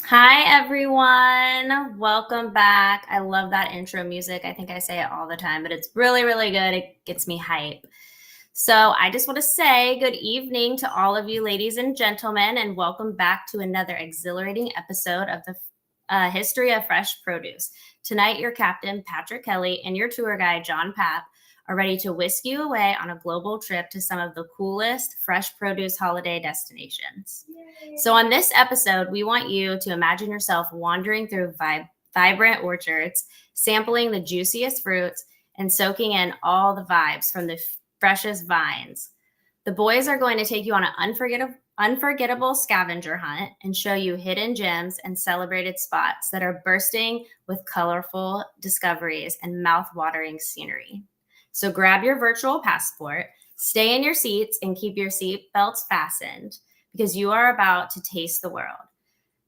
Hi, everyone. Welcome back. I love that intro music. I think I say it all the time, but it's really, really good. It gets me hype. So I just want to say good evening to all of you ladies and gentlemen, and welcome back to another exhilarating episode of the History of Fresh Produce. Tonight, your captain, Patrick Kelly, and your tour guide, John Papp, are ready to whisk you away on a global trip to some of the coolest fresh produce holiday destinations. Yay. So on this episode, we want you to imagine yourself wandering through vibrant orchards, sampling the juiciest fruits, and soaking in all the vibes from the freshest vines. The boys are going to take you on an unforgettable scavenger hunt and show you hidden gems and celebrated spots that are bursting with colorful discoveries and mouth-watering scenery. So grab your virtual passport, stay in your seats, and keep your seat belts fastened because you are about to taste the world.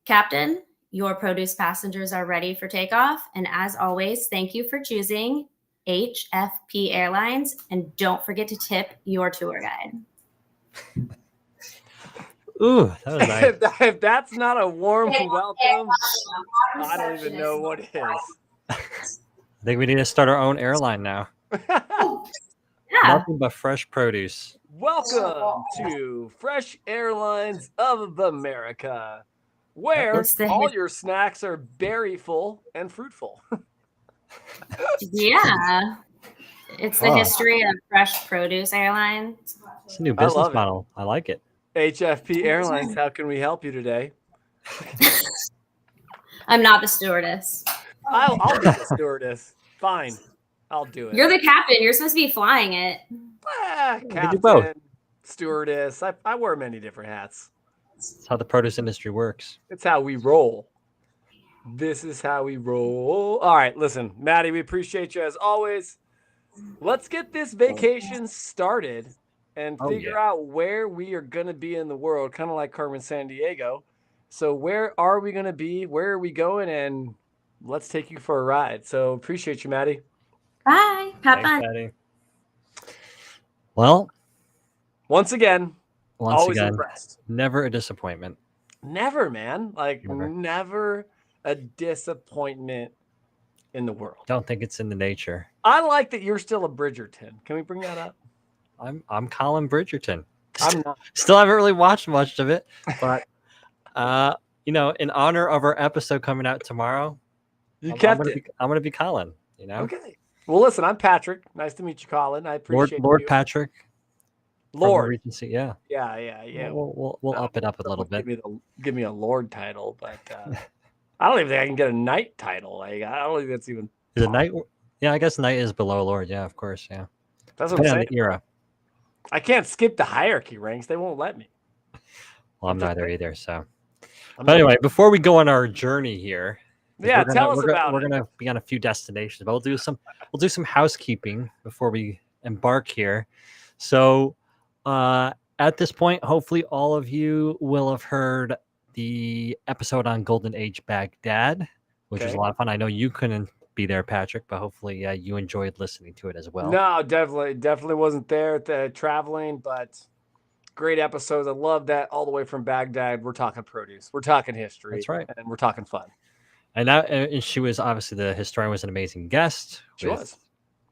Captain, your produce passengers are ready for takeoff. And as always, thank you for choosing HFP Airlines. And don't forget to tip your tour guide. Ooh, that was nice. If that's not a warm welcome, I don't even know what is. I think we need to start our own airline now. Yeah. Nothing but fresh produce. Welcome to Fresh Airlines of America, where all your snacks are berry full and fruitful. Yeah. It's the history of Fresh Produce Airlines. It's a new business model. I like it. HFP Airlines, how can we help you today? I'm not the stewardess. I'll be the stewardess. Fine. I'll do it. You're the captain. You're supposed to be flying it. Captain, do both. Stewardess. I wear many different hats. That's how the produce industry works. It's how we roll. This is how we roll. All right, listen, Maddie, we appreciate you as always. Let's get this vacation started and figure out where we are going to be in the world, kind of like Carmen Sandiego. So where are we going to be? Where are we going? And let's take you for a ride. So appreciate you, Maddie. Bye. Have fun. Maddie. Well, once again, always impressed. Never a disappointment. Never, man. Like never a disappointment in the world. Don't think it's in the nature. I like that you're still a Bridgerton. Can we bring that up? I'm Colin Bridgerton. I'm not. Still haven't really watched much of it, but in honor of our episode coming out tomorrow, I'm gonna be Colin. Okay. Well, listen, I'm Patrick. Nice to meet you, Colin. I appreciate Lord you. Patrick. Lord. Regency, yeah. Yeah. We'll up it up a little bit. Give me a Lord title, but I don't even think I can get a knight title. Like I don't think that's even. Is a knight? Yeah, I guess knight is below Lord. Yeah, of course. Yeah. That's what I'm saying. The era. I can't skip the hierarchy ranks. They won't let me. Well, I'm neither either. So, but anyway, before we go on our journey here. Yeah, tell us about it. We're gonna be on a few destinations, but we'll do some housekeeping before we embark here. So, at this point, hopefully, all of you will have heard the episode on Golden Age Baghdad, which was a lot of fun. I know you couldn't be there, Patrick, but hopefully, you enjoyed listening to it as well. No, definitely wasn't there at the traveling, but great episodes. I love that all the way from Baghdad. We're talking produce, we're talking history. That's right, and we're talking fun. And she was obviously the historian was an amazing guest. She was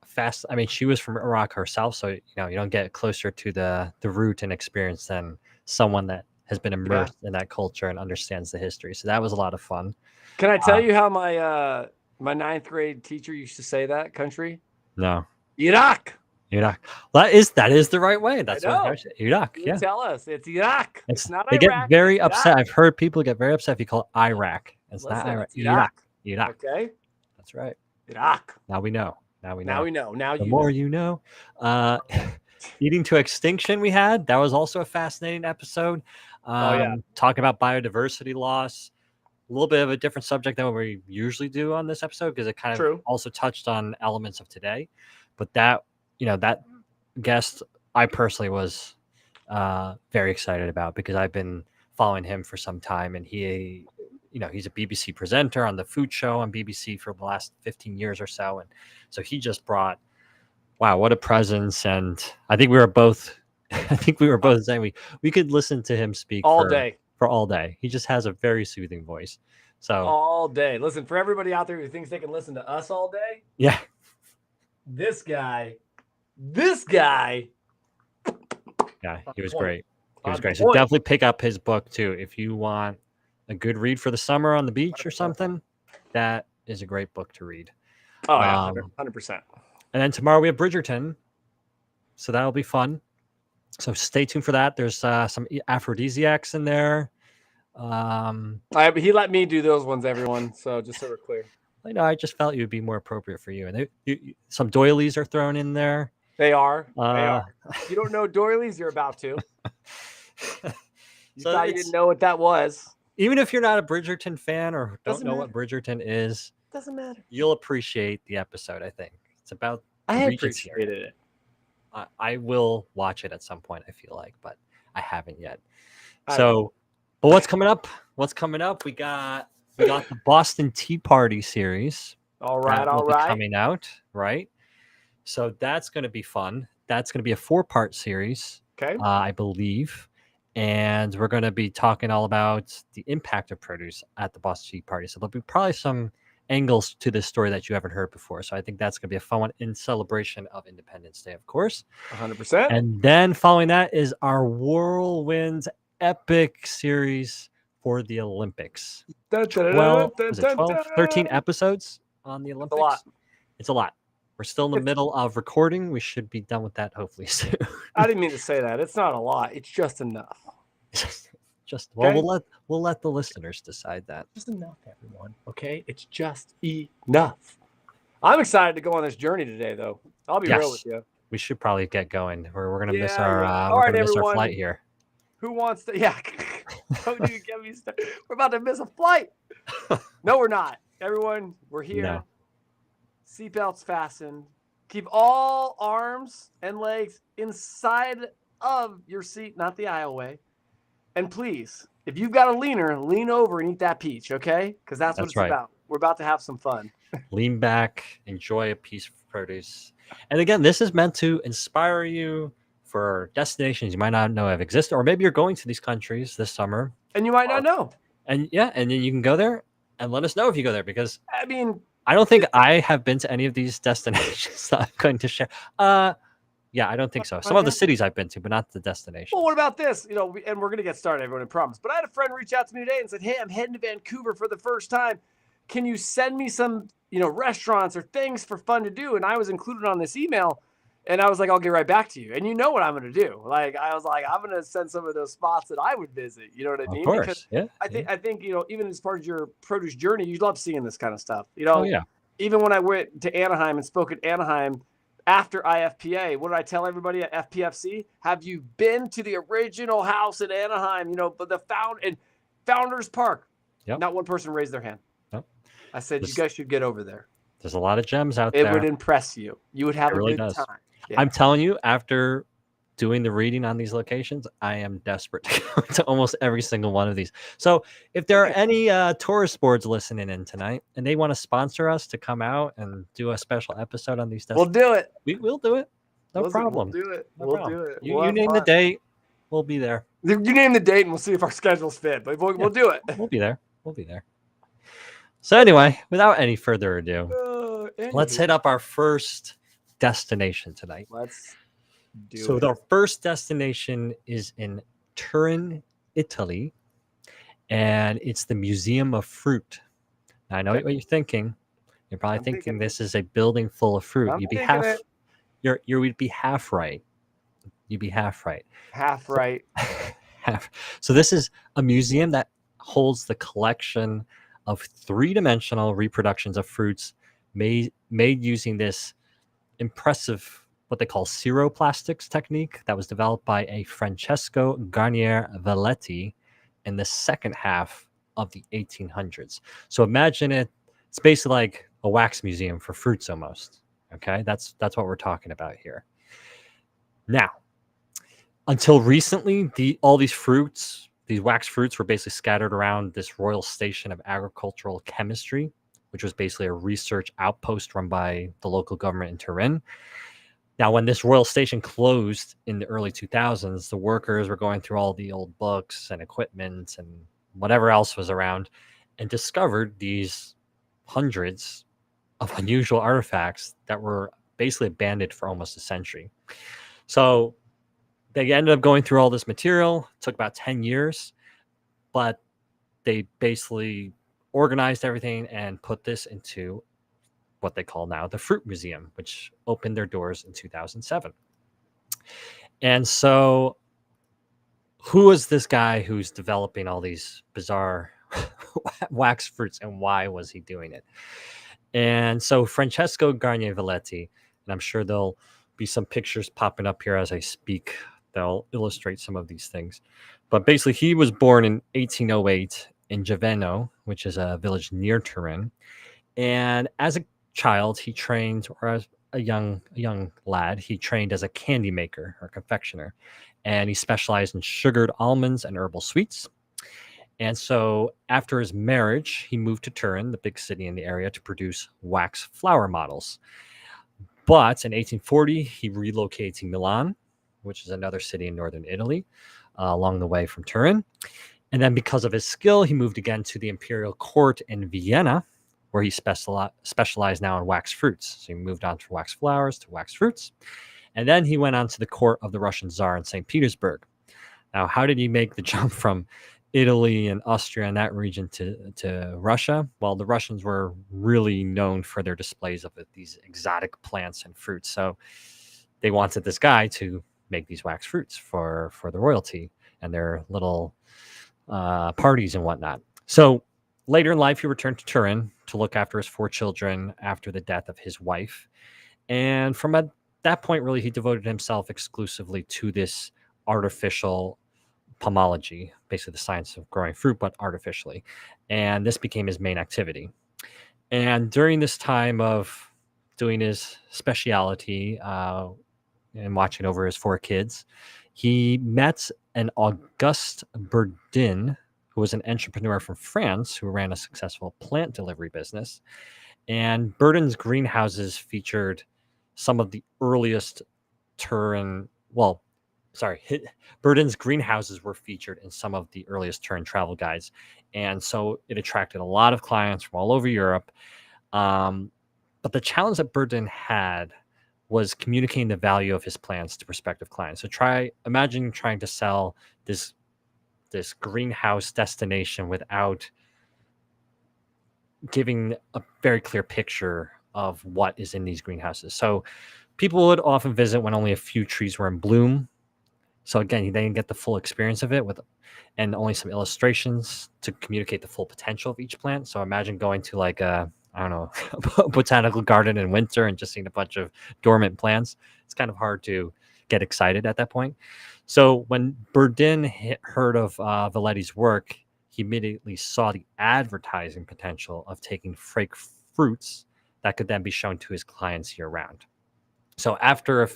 fast. I mean, she was from Iraq herself, so you don't get closer to the root and experience than someone that has been immersed in that culture and understands the history. So that was a lot of fun. Can I tell you how my my 9th grade teacher used to say that country? No. Iraq. Well, that is the right way. That's what Iraq. You tell us it's Iraq. It's not They Iraq. Get very upset. I've heard people get very upset if you call it Iraq. It's Listen, not Iraq. it's Iraq. Iraq. Okay. That's right. Iraq. Now we know. Now we know. Now we know. Now The you more know. you know. Eating to Extinction we had. That was also a fascinating episode. Talking about biodiversity loss. A little bit of a different subject than what we usually do on this episode because it kind of also touched on elements of today. But that guest I personally was very excited about because I've been following him for some time, and he's a BBC presenter on the food show on BBC for the last 15 years or so. And so he just brought, wow, what a presence. And I think we were both saying we could listen to him speak all day. For all day. He just has a very soothing voice. So all day. Listen, for everybody out there who thinks they can listen to us all day. Yeah. This guy. Yeah, he was great. He was great. So definitely pick up his book too. If you want a good read for the summer on the beach or something, that is a great book to read. Oh, yeah, 100%. And then tomorrow we have Bridgerton. So that'll be fun. So stay tuned for that. There's some aphrodisiacs in there. He let me do those ones, everyone. So just so we're clear. I just felt it would be more appropriate for you. And some doilies are thrown in there. They are. You don't know doilies, you're about to. You thought you didn't know what that was. Even if you're not a Bridgerton fan or don't know what Bridgerton is, doesn't matter. You'll appreciate the episode, I think. It's about I appreciated it. I will watch it at some point, I feel like, but I haven't yet. But what's coming up? We got the Boston Tea Party series. All right. Coming out, right? So that's going to be fun. That's going to be a 4-part series, I believe. And we're going to be talking all about the impact of produce at the Boston Tea Party. So there'll be probably some angles to this story that you haven't heard before. So I think that's going to be a fun one in celebration of Independence Day, of course. 100%. And then following that is our Whirlwinds epic series for the Olympics. 13 episodes on the Olympics. It's a lot. We're still in the middle of recording. We should be done with that hopefully soon. I didn't mean to say that. It's not a lot. It's just enough. We'll let the listeners decide that. Just enough, everyone. Okay, it's just enough. I'm excited to go on this journey today, though. I'll be real with you. We should probably get going. We're gonna miss our miss our flight here. Who wants to? Yeah, don't you get me started. We're about to miss a flight. No, we're not. Everyone, we're here. No. Seatbelts fastened. Keep all arms and legs inside of your seat, not the aisleway. And please, if you've got a leaner, lean over and eat that peach, okay? Because that's what it's about. We're about to have some fun. Lean back, enjoy a piece of produce. And again, this is meant to inspire you for destinations you might not know have existed, or maybe you're going to these countries this summer. And you might not know. And then you can go there and let us know if you go there, because I mean, I don't think I have been to any of these destinations that I'm going to share. Yeah, I don't think so. Some of the cities I've been to, but not the destination. Well, what about this? And we're going to get started, everyone, I promise. But I had a friend reach out to me today and said, hey, I'm heading to Vancouver for the first time. Can you send me some, restaurants or things for fun to do? And I was included on this email. And I was like, I'll get right back to you. And you know what I'm going to do. I was like, I'm going to send some of those spots that I would visit. You know what I mean? Of course. Because I think, even as part of your produce journey, you love seeing this kind of stuff. Oh, yeah. Even when I went to Anaheim and spoke at Anaheim after IFPA, what did I tell everybody at FPFC? Have you been to the original house in Anaheim? But the Founders Park. Yep. Not one person raised their hand. Nope. I said, you guys should get over there. There's a lot of gems out there. It would impress you. You would have a good time. Yeah. I'm telling you, after doing the reading on these locations, I am desperate to go to almost every single one of these. So if there are any tourist boards listening in tonight and they want to sponsor us to come out and do a special episode on these destinations, we'll do it. We'll do it. No problem. We'll do it. We'll do it. You name the date, we'll be there. You name the date and we'll see if our schedules fit. But we'll do it. We'll be there. So anyway, without any further ado, let's hit up our first destination tonight. Let's do it. So our first destination is in Turin, Italy, and it's the Museum of Fruit. Now, I know what you're thinking. You're probably thinking this is a building full of fruit. You'd be half right. You'd be half right. Half right. So this is a museum that holds the collection of three-dimensional reproductions of fruits made using this impressive what they call ceroplastics technique that was developed by a Francesco Garnier Velletti in the second half of the 1800s. So imagine it's basically like a wax museum for fruits almost. Okay, that's what we're talking about here. Now, until recently, all these fruits, these wax fruits, were basically scattered around this Royal Station of Agricultural Chemistry, which was basically a research outpost run by the local government in Turin. Now, when this Royal Station closed in the early 2000s, the workers were going through all the old books and equipment and whatever else was around and discovered these hundreds of unusual artifacts that were basically abandoned for almost a century. So they ended up going through all this material. It took about 10 years, but they basically organized everything and put this into what they call now the Fruit Museum, which opened their doors in 2007. And so, who is this guy who's developing all these bizarre wax fruits, and why was he doing it? And so, Francesco Garnier Velletti, and I'm sure there'll be some pictures popping up here as I speak. They'll illustrate some of these things. But basically, he was born in 1808 in Javeno, which is a village near Turin. And as a child, he trained, or as a young lad, he trained as a candy maker or confectioner, and he specialized in sugared almonds and herbal sweets. And so, after his marriage, he moved to Turin, the big city in the area, to produce wax flower models. But in 1840, he relocated to Milan, which is another city in northern Italy, along the way from Turin. And then, because of his skill, he moved again to the imperial court in Vienna, where he specialized now in wax fruits. So he moved on from wax flowers to wax fruits. And then he went on to the court of the Russian Tsar in St. Petersburg. Now, how did he make the jump from Italy and Austria and that region to Russia? Well, the Russians were really known for their displays of these exotic plants and fruits. So they wanted this guy to make these wax fruits for the royalty and their little parties and whatnot. So later in life, he returned to Turin to look after his 4 children after the death of his wife. And from at that point, really, he devoted himself exclusively to this artificial pomology, basically the science of growing fruit, but artificially. And this became his main activity. And during this time of doing his speciality and watching over his 4 kids, he met an Auguste Bourdin, who was an entrepreneur from France who ran a successful plant delivery business. And Bourdin's greenhouses featured some of the earliest Turin, Bourdin's greenhouses were featured in some of the earliest Turin travel guides. And so it attracted a lot of clients from all over Europe. But the challenge that Bourdin had was communicating the value of his plants to prospective clients. So imagine trying to sell this greenhouse destination without giving a very clear picture of what is in these greenhouses. So people would often visit when only a few trees were in bloom. So again, they didn't get the full experience of it and only some illustrations to communicate the full potential of each plant. So imagine going to like a botanical garden in winter and just seeing a bunch of dormant plants. It's kind of hard to get excited at that point. So when Bourdin heard of Velletti's work, he immediately saw the advertising potential of taking fake fruits that could then be shown to his clients year round. So after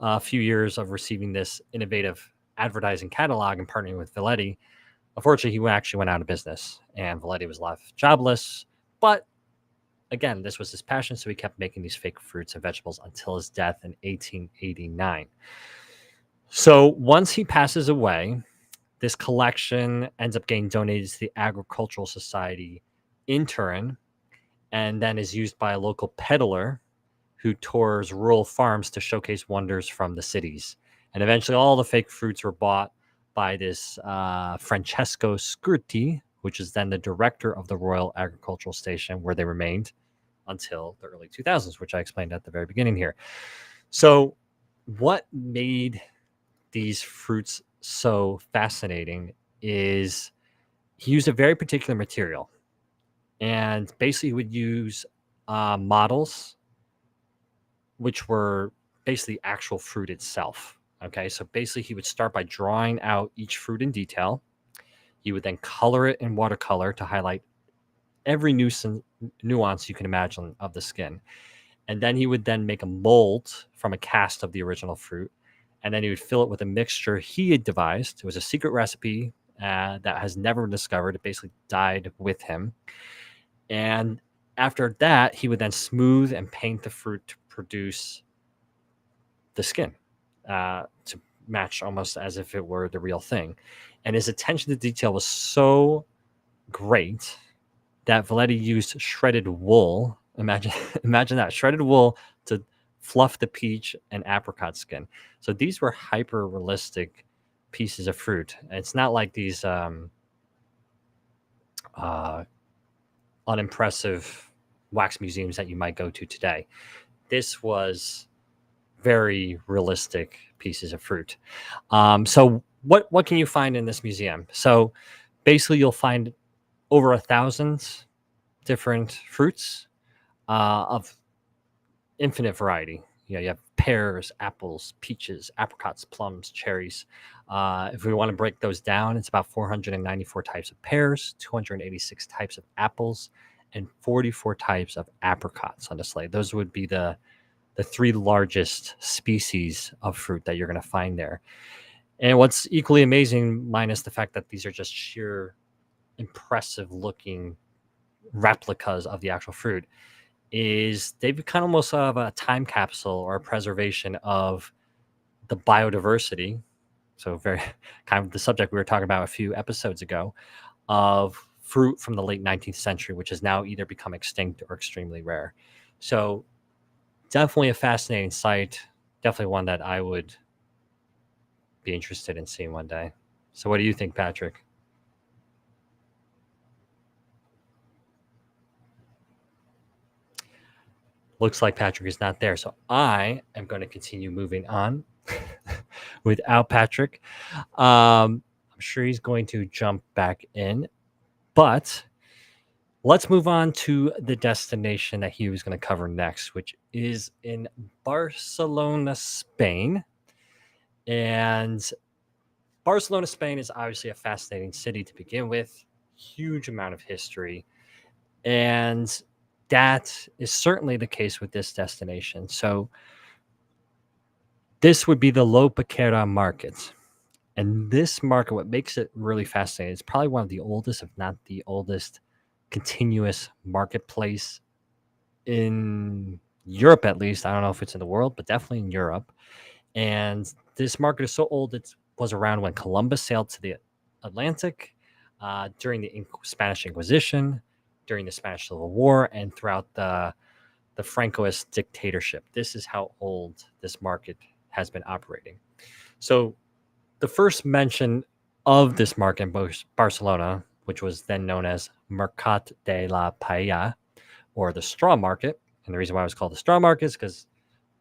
a few years of receiving this innovative advertising catalog and partnering with Velletti, unfortunately, he actually went out of business and Velletti was left jobless. But again, this was his passion, so he kept making these fake fruits and vegetables until his death in 1889. So once he passes away, this collection ends up getting donated to the Agricultural Society in Turin and then is used by a local peddler who tours rural farms to showcase wonders from the cities. And eventually all the fake fruits were bought by this Francesco Scurti, which is then the director of the Royal Agricultural Station, where they remained until the early 2000s, which I explained at the very beginning here. So what made these fruits so fascinating is he used a very particular material. and basically he would use models, which were basically actual fruit itself. Okay, so basically he would start by drawing out each fruit in detail. He would then color it in watercolor to highlight every nuance you can imagine of the skin. And then he would then make a mold from a cast of the original fruit. And then he would fill it with a mixture he had devised. It was a secret recipe that has never been discovered. It basically died with him. And after that, he would then smooth and paint the fruit to produce the skin to match almost as if it were the real thing. And his attention to detail was so great that Valetti used shredded wool. Imagine that, shredded wool to fluff the peach and apricot skin. So these were hyper realistic pieces of fruit. And it's not like these unimpressive wax museums that you might go to today. This was very realistic pieces of fruit. So what can you find in this museum? So basically you'll find over 1,000 different fruits of infinite variety. You have pears, apples, peaches, apricots, plums, cherries. If we want to break those down, it's about 494 types of pears, 286 types of apples, and 44 types of apricots on display. Those would be the three largest species of fruit that you're going to find there. And what's equally amazing, minus the fact that these are just sheer impressive looking replicas of the actual fruit, is they've become almost of a time capsule or a preservation of the biodiversity. So very kind of the subject we were talking about a few episodes ago of fruit from the late 19th century, which has now either become extinct or extremely rare. So definitely a fascinating site. Definitely one that I would be interested in seeing one day. So what do you think, Patrick? Looks like Patrick is not there. So I am going to continue moving on without Patrick. I'm sure he's going to jump back in. But let's move on to the destination that he was going to cover next, which is in Barcelona, Spain. And Barcelona, Spain is obviously a fascinating city to begin with, huge amount of history. And that is certainly the case with this destination. So this would be the Lopaquera market. And this market, what makes it really fascinating, it's probably one of the oldest, if not the oldest, continuous marketplace in Europe, at least. I don't know if it's in the world, but definitely in Europe. And this market is so old, it was around when Columbus sailed to the Atlantic, during the Spanish Inquisition, during the Spanish Civil War, and throughout the Francoist dictatorship. This is how old this market has been operating. So the first mention of this market in Barcelona, which was then known as Mercat de la Paella, or the straw market. And the reason why it was called the straw market is because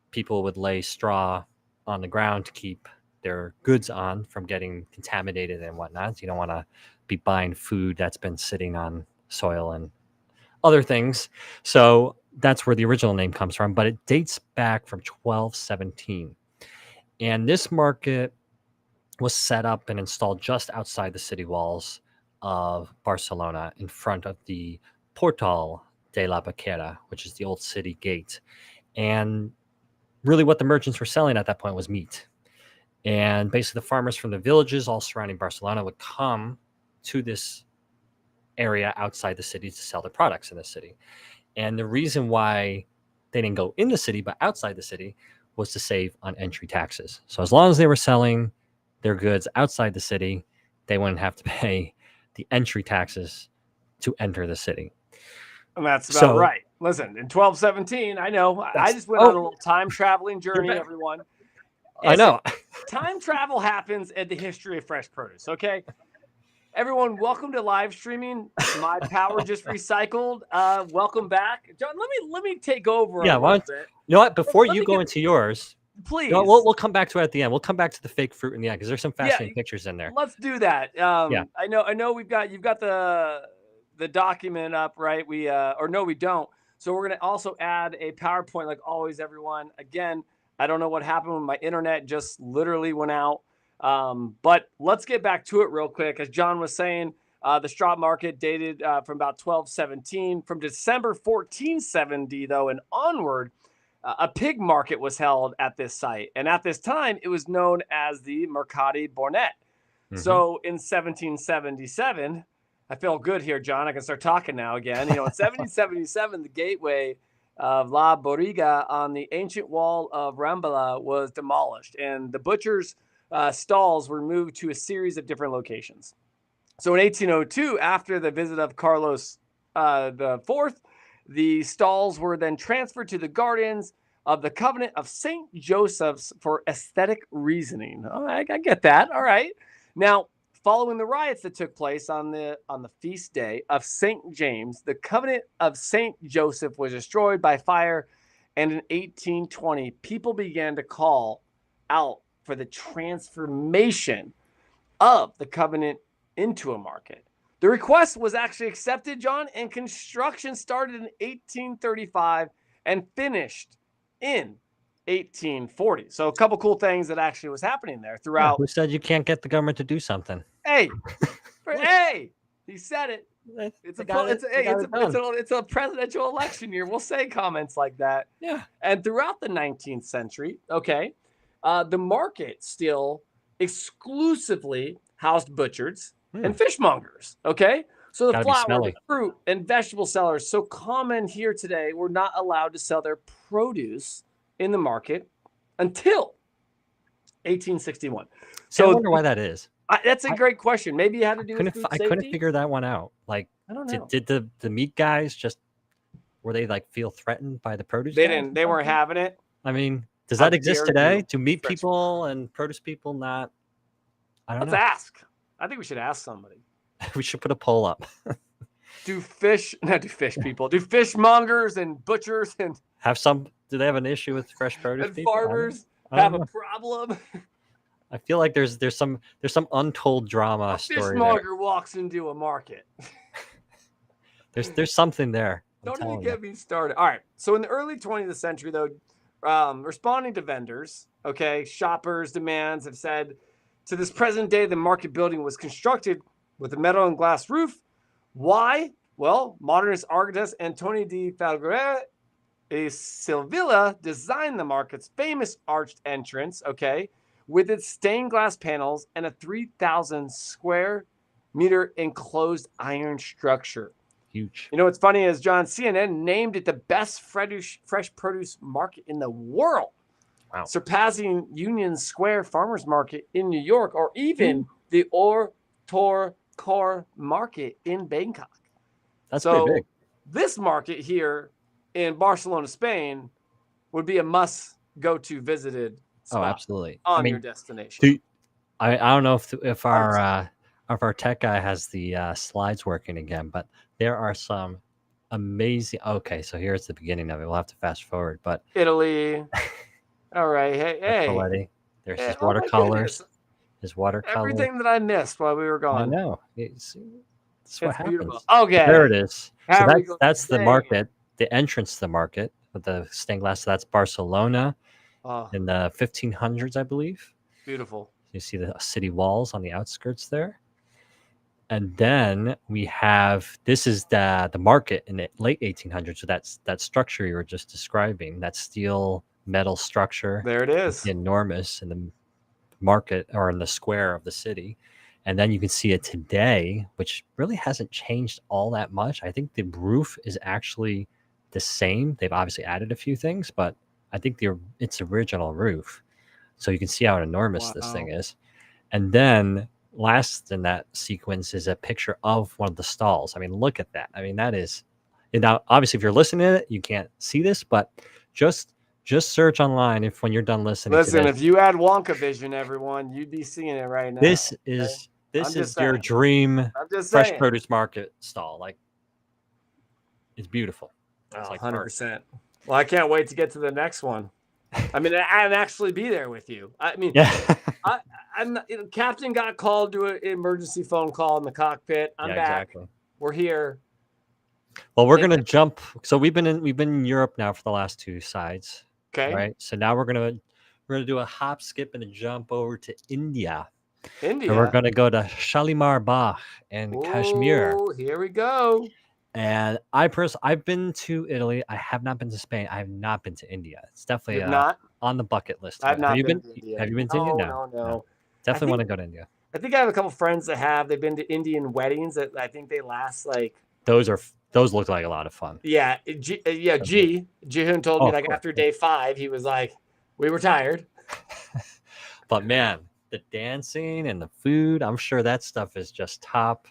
people would lay straw on the ground to keep their goods on from getting contaminated and whatnot. So you don't want to be buying food that's been sitting on soil and other things. So that's where the original name comes from, but it dates back from 1217. And this market was set up and installed just outside the city walls of Barcelona in front of the Portal de la Baquera, which is the old city gate. And really what the merchants were selling at that point was meat. And basically the farmers from the villages all surrounding Barcelona would come to this area outside the city to sell their products in the city. And the reason why they didn't go in the city but outside the city was to save on entry taxes. So as long as they were selling their goods outside the city, they wouldn't have to pay the entry taxes to enter the city. And that's about right. Listen, in 1217, I know. I just went on a little time traveling journey, everyone. I know. Time travel happens in the history of fresh produce, okay? Everyone, welcome to live streaming. My power just recycled. Welcome back. John, let me take over a little bit. You know what? Before you go into yours, please. You know, we'll come back to it at the end. We'll come back to the fake fruit in the end because there's some fascinating pictures in there. Let's do that. I know you've got the the document up, right? We or no, we don't. So we're going to also add a PowerPoint, like always, everyone. Again, I don't know what happened when my internet just literally went out. But let's get back to it real quick. As John was saying, the straw market dated from about 1217. From December 1470, though, and onward, a pig market was held at this site. And at this time, it was known as the Mercati Bornet. So in 1777, I feel good here, John. I can start talking now again. In 1777, the gateway of La Boriga on the ancient wall of Rambla was demolished, and the butchers' stalls were moved to a series of different locations. So in 1802, after the visit of Carlos the Fourth, the stalls were then transferred to the gardens of the Covenant of St. Joseph's for aesthetic reasoning. Oh, I get that. All right. Now, following the riots that took place on the feast day of St. James, the Covenant of St. Joseph was destroyed by fire, and in 1820, people began to call out for the transformation of the Covenant into a market. The request was actually accepted, John, and construction started in 1835 and finished in 1840. So a couple cool things that actually was happening there throughout. Who said you can't get the government to do something? Hey, hey, he said it. It's a presidential election year. We'll say comments like that. Yeah. And throughout the 19th century, okay, the market still exclusively housed butchers and fishmongers. Okay. So the flour, the fruit, and vegetable sellers, so common here today, were not allowed to sell their produce in the market until 1861. So I wonder why that is. That's a great question. Maybe it had to do with food safety. I couldn't figure that one out. Like, I don't know. Did the meat guys were they like feel threatened by the produce? They weren't having it. I mean, does that exist today? Do meat people and produce people not? I don't know. Let's ask. I think we should ask somebody. We should put a poll up. Do fishmongers and butchers and do they have an issue with fresh produce? And farmers have a problem? I feel like there's some untold drama story. Fishmonger walks into a market. There's something there. Don't even get me started. All right. So in the early 20th century, though, responding to vendors, okay, shoppers' demands have said, to this present day, the market building was constructed with a metal and glass roof. Why? Well, modernist architect Antoni de Falguera e Silvilla designed the market's famous arched entrance, okay, with its stained glass panels and a 3,000 square meter enclosed iron structure. Huge. You know what's funny is, John, CNN named it the best fresh produce market in the world. Wow. Surpassing Union Square Farmers Market in New York, or even the Tor Core Market in Bangkok. That's pretty big. This market here in Barcelona, Spain, would be a must-go-to visited spot. Oh, absolutely. On your destination. I don't know if our tech guy has the slides working again, but there are some amazing. Okay, so here's the beginning of it. We'll have to fast forward, but Italy. All right, hey. There's his watercolors. His watercolor. Everything that I missed while we were gone. I know. It's what happens. Beautiful. Okay, there it is. So that's the market, the entrance to the market with the stained glass. So that's Barcelona in the 1500s, I believe. Beautiful. You see the city walls on the outskirts there. And then we have, this is the market in the late 1800s. So that's that structure you were just describing, that steel metal structure. There it is. Enormous in the market or in the square of the city. And then you can see it today, which really hasn't changed all that much. I think the roof is actually the same. They've obviously added a few things, but I think it's original roof. So you can see how enormous this thing is. And then last in that sequence is a picture of one of the stalls. I mean, look at that. I mean, that is, now obviously if you're listening to it, you can't see this, but just search online when you're done listening. Listen, if you had Wonka vision, everyone, you'd be seeing it right now. This is your dream fresh produce market stall. Like, it's beautiful. It's like 100%. Well, I can't wait to get to the next one. I mean, I'd actually be there with you. I mean, yeah. I'm not, Captain got called to an emergency phone call in the cockpit. I'm back. Exactly. We're here. Well, we're gonna jump. So we've been in Europe now for the last two sides. Okay. Right. So now we're gonna do a hop, skip, and a jump over to India. And we're India. gonna go to Shalimar Bagh and Kashmir. Oh, here we go. And I've been to Italy. I have not been to Spain. I have not been to India. It's You definitely have not? on the bucket list. I've not you been been? to India. Have you been to India? No, No. no, no. I Definitely want to think go to India. I think I have a couple friends that have. They've been to Indian weddings that I think they last like. Those look like a lot of fun. Yeah, Jihoon told me like after day 5, he was like, we were tired. But man, the dancing and the food, I'm sure that stuff is just top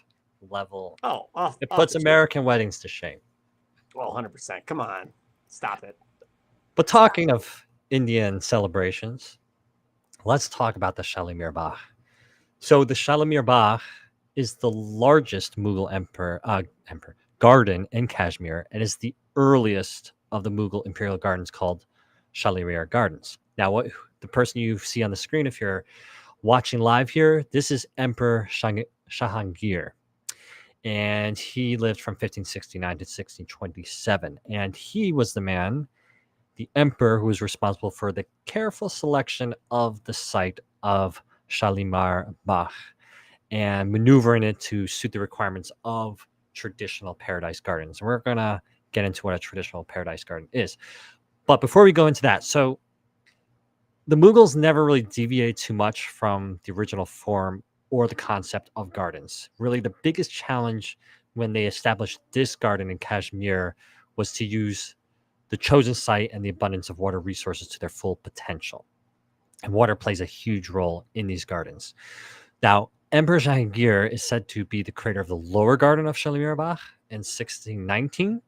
level. Oh, it puts American weddings to shame. Well, 100%. Come on, stop it. But talking of Indian celebrations, let's talk about the Shalimar Bagh. So the Shalimar Bagh is the largest Mughal emperor garden in Kashmir and is the earliest of the Mughal imperial gardens called Shalimar Gardens. Now, the person you see on the screen, if you're watching live here, this is Emperor Jahangir. And he lived from 1569 to 1627. And he was the emperor who was responsible for the careful selection of the site of Shalimar Bagh and maneuvering it to suit the requirements of traditional paradise gardens. And we're going to get into what a traditional paradise garden is. But before we go into that, so the Mughals never really deviated too much from the original form or the concept of gardens. Really, the biggest challenge when they established this garden in Kashmir was to use the chosen site and the abundance of water resources to their full potential. And water plays a huge role in these gardens. Now, Emperor Jahangir is said to be the creator of the lower garden of Shalimar Bagh in 1619.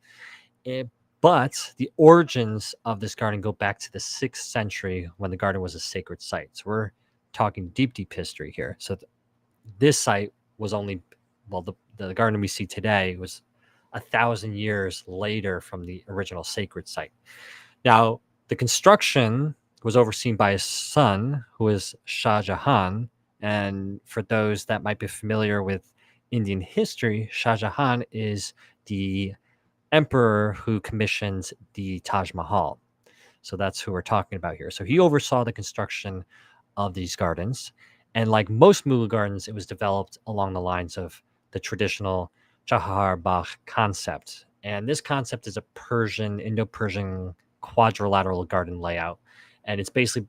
But the origins of this garden go back to the 6th century when the garden was a sacred site. So we're talking deep, deep history here. So this site was only, the garden we see today was 1,000 years later from the original sacred site. Now, the construction was overseen by his son, who is Shah Jahan. And for those that might be familiar with Indian history, Shah Jahan is the emperor who commissioned the Taj Mahal. So that's who we're talking about here. So he oversaw the construction of these gardens. And like most Mughal gardens, it was developed along the lines of the traditional Chahar Bagh concept. And this concept is a Indo-Persian quadrilateral garden layout. And it's basically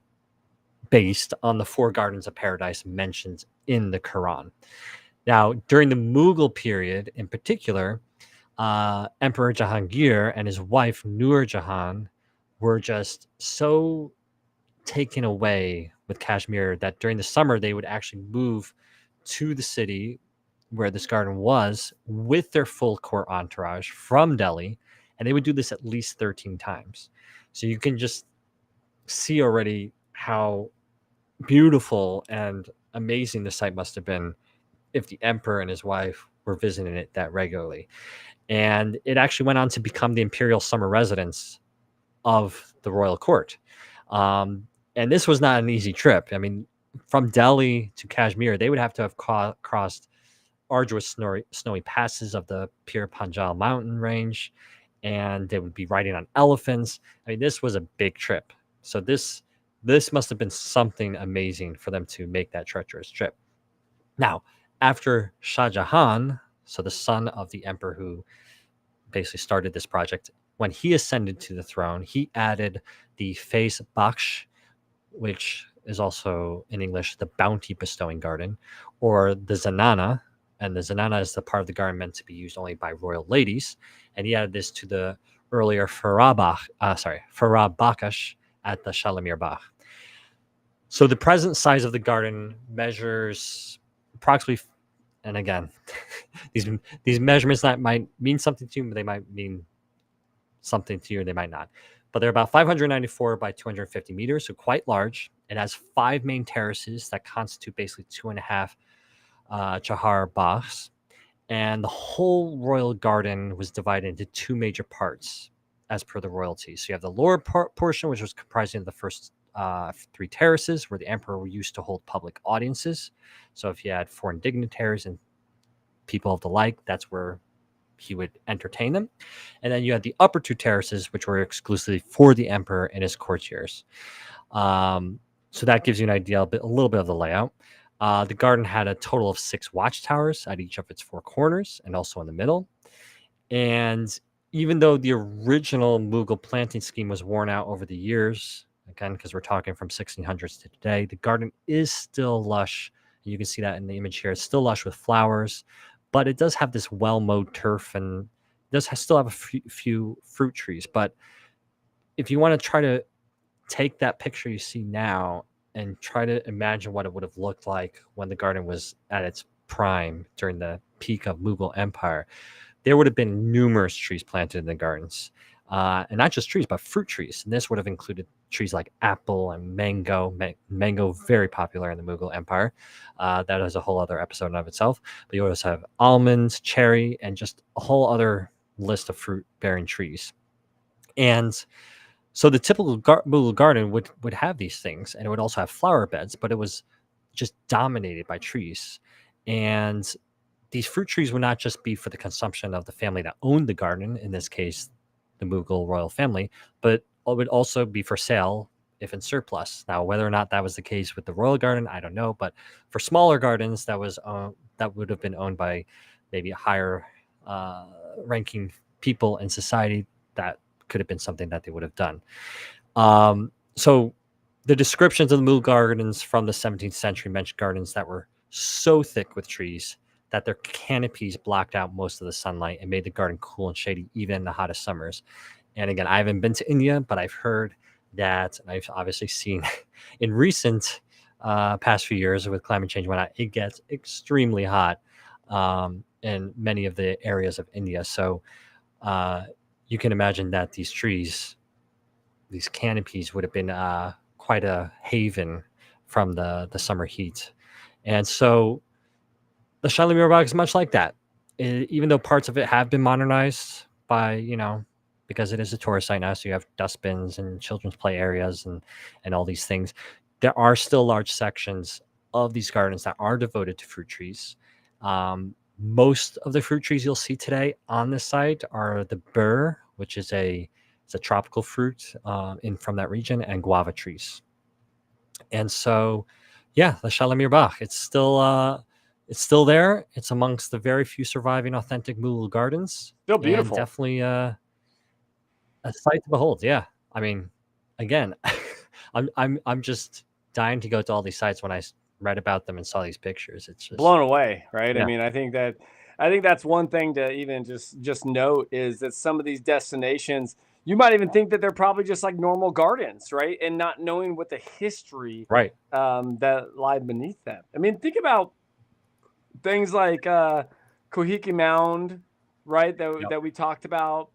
based on the 4 gardens of paradise mentioned in the Quran. Now, during the Mughal period in particular, Emperor Jahangir and his wife Nur Jahan were just so taken away with Kashmir that during the summer they would actually move to the city where this garden was with their full court entourage from Delhi, and they would do this at least 13 times. So you can just see already how beautiful and amazing the site must have been if the emperor and his wife were visiting it that regularly. And it actually went on to become the imperial summer residence of the royal court. And this was not an easy trip. I mean, from Delhi to Kashmir, they would have to have crossed arduous snowy passes of the Pir Panjal mountain range, and they would be riding on elephants. I mean, this was a big trip. So this must have been something amazing for them to make that treacherous trip. Now, after Shah Jahan, so the son of the emperor who basically started this project, when he ascended to the throne, he added the Faiz Baksh, which is also in English the bounty bestowing garden, or the Zanana. And the Zanana is the part of the garden meant to be used only by royal ladies. And he added this to the earlier Farah Bakash at the Shalimar Bagh. So the present size of the garden measures approximately, and again, these measurements that might mean something to you, but they might mean something to you, or they might not. But they're about 594 by 250 meters, so quite large. It has 5 main terraces that constitute basically 2.5 Chahar Baghs. And the whole royal garden was divided into 2 major parts as per the royalty. So you have the lower portion, which was comprising of the first 3 terraces, where the emperor used to hold public audiences. So if you had foreign dignitaries and people of the like, that's where he would entertain them. And then you had the upper two terraces, which were exclusively for the emperor and his courtiers. So that gives you an idea, a little bit of the layout. The garden had a total of 6 watchtowers at each of its 4 corners and also in the middle. And even though the original Mughal planting scheme was worn out over the years, again, because we're talking from 1600s to today, the garden is still lush. You can see that in the image here. It's still lush with flowers, but it does have this well-mowed turf and does still have a few fruit trees. But if you want to try to take that picture you see now and try to imagine what it would have looked like when the garden was at its prime during the peak of Mughal Empire, there would have been numerous trees planted in the gardens. And not just trees, but fruit trees. And this would have included trees like apple and mango. Mango, very popular in the Mughal Empire. That is a whole other episode in of itself. But you also have almonds, cherry, and just a whole other list of fruit-bearing trees. And so the typical Mughal garden would have these things, and it would also have flower beds, but it was just dominated by trees. And these fruit trees would not just be for the consumption of the family that owned the garden, in this case, the Mughal royal family, but it would also be for sale if in surplus. Now, whether or not that was the case with the royal garden, I don't know. But for smaller gardens, that would have been owned by maybe higher ranking people in society. That could have been something that they would have done. So the descriptions of the Mughal gardens from the 17th century mentioned gardens that were so thick with trees that their canopies blocked out most of the sunlight and made the garden cool and shady even in the hottest summers. And again, I haven't been to India, but I've heard that, and I've obviously seen in recent past few years with climate change and whatnot, it gets extremely hot in many of the areas of India. So you can imagine that these trees, these canopies would have been quite a haven from the summer heat. And so the Shalimar Bagh is much like that. Even though parts of it have been modernized by, because it is a tourist site now, so you have dustbins and children's play areas and all these things, there are still large sections of these gardens that are devoted to fruit trees. Most of the fruit trees you'll see today on this site are the burr, which is it's a tropical fruit from that region, and guava trees. And so, yeah, the Shalimar Bagh, it's still there. It's amongst the very few surviving authentic Mughal gardens. Still beautiful. And definitely a sight to behold. Yeah. I mean, again, I'm just dying to go to all these sites when I read about them and saw these pictures. It's just blown away, right? Yeah. I mean, I think that's one thing to even just note is that some of these destinations, you might even think that they're probably just like normal gardens, right? And not knowing what the history that lie beneath them. I mean, think about things like Kohiki Mound, right? That we talked about.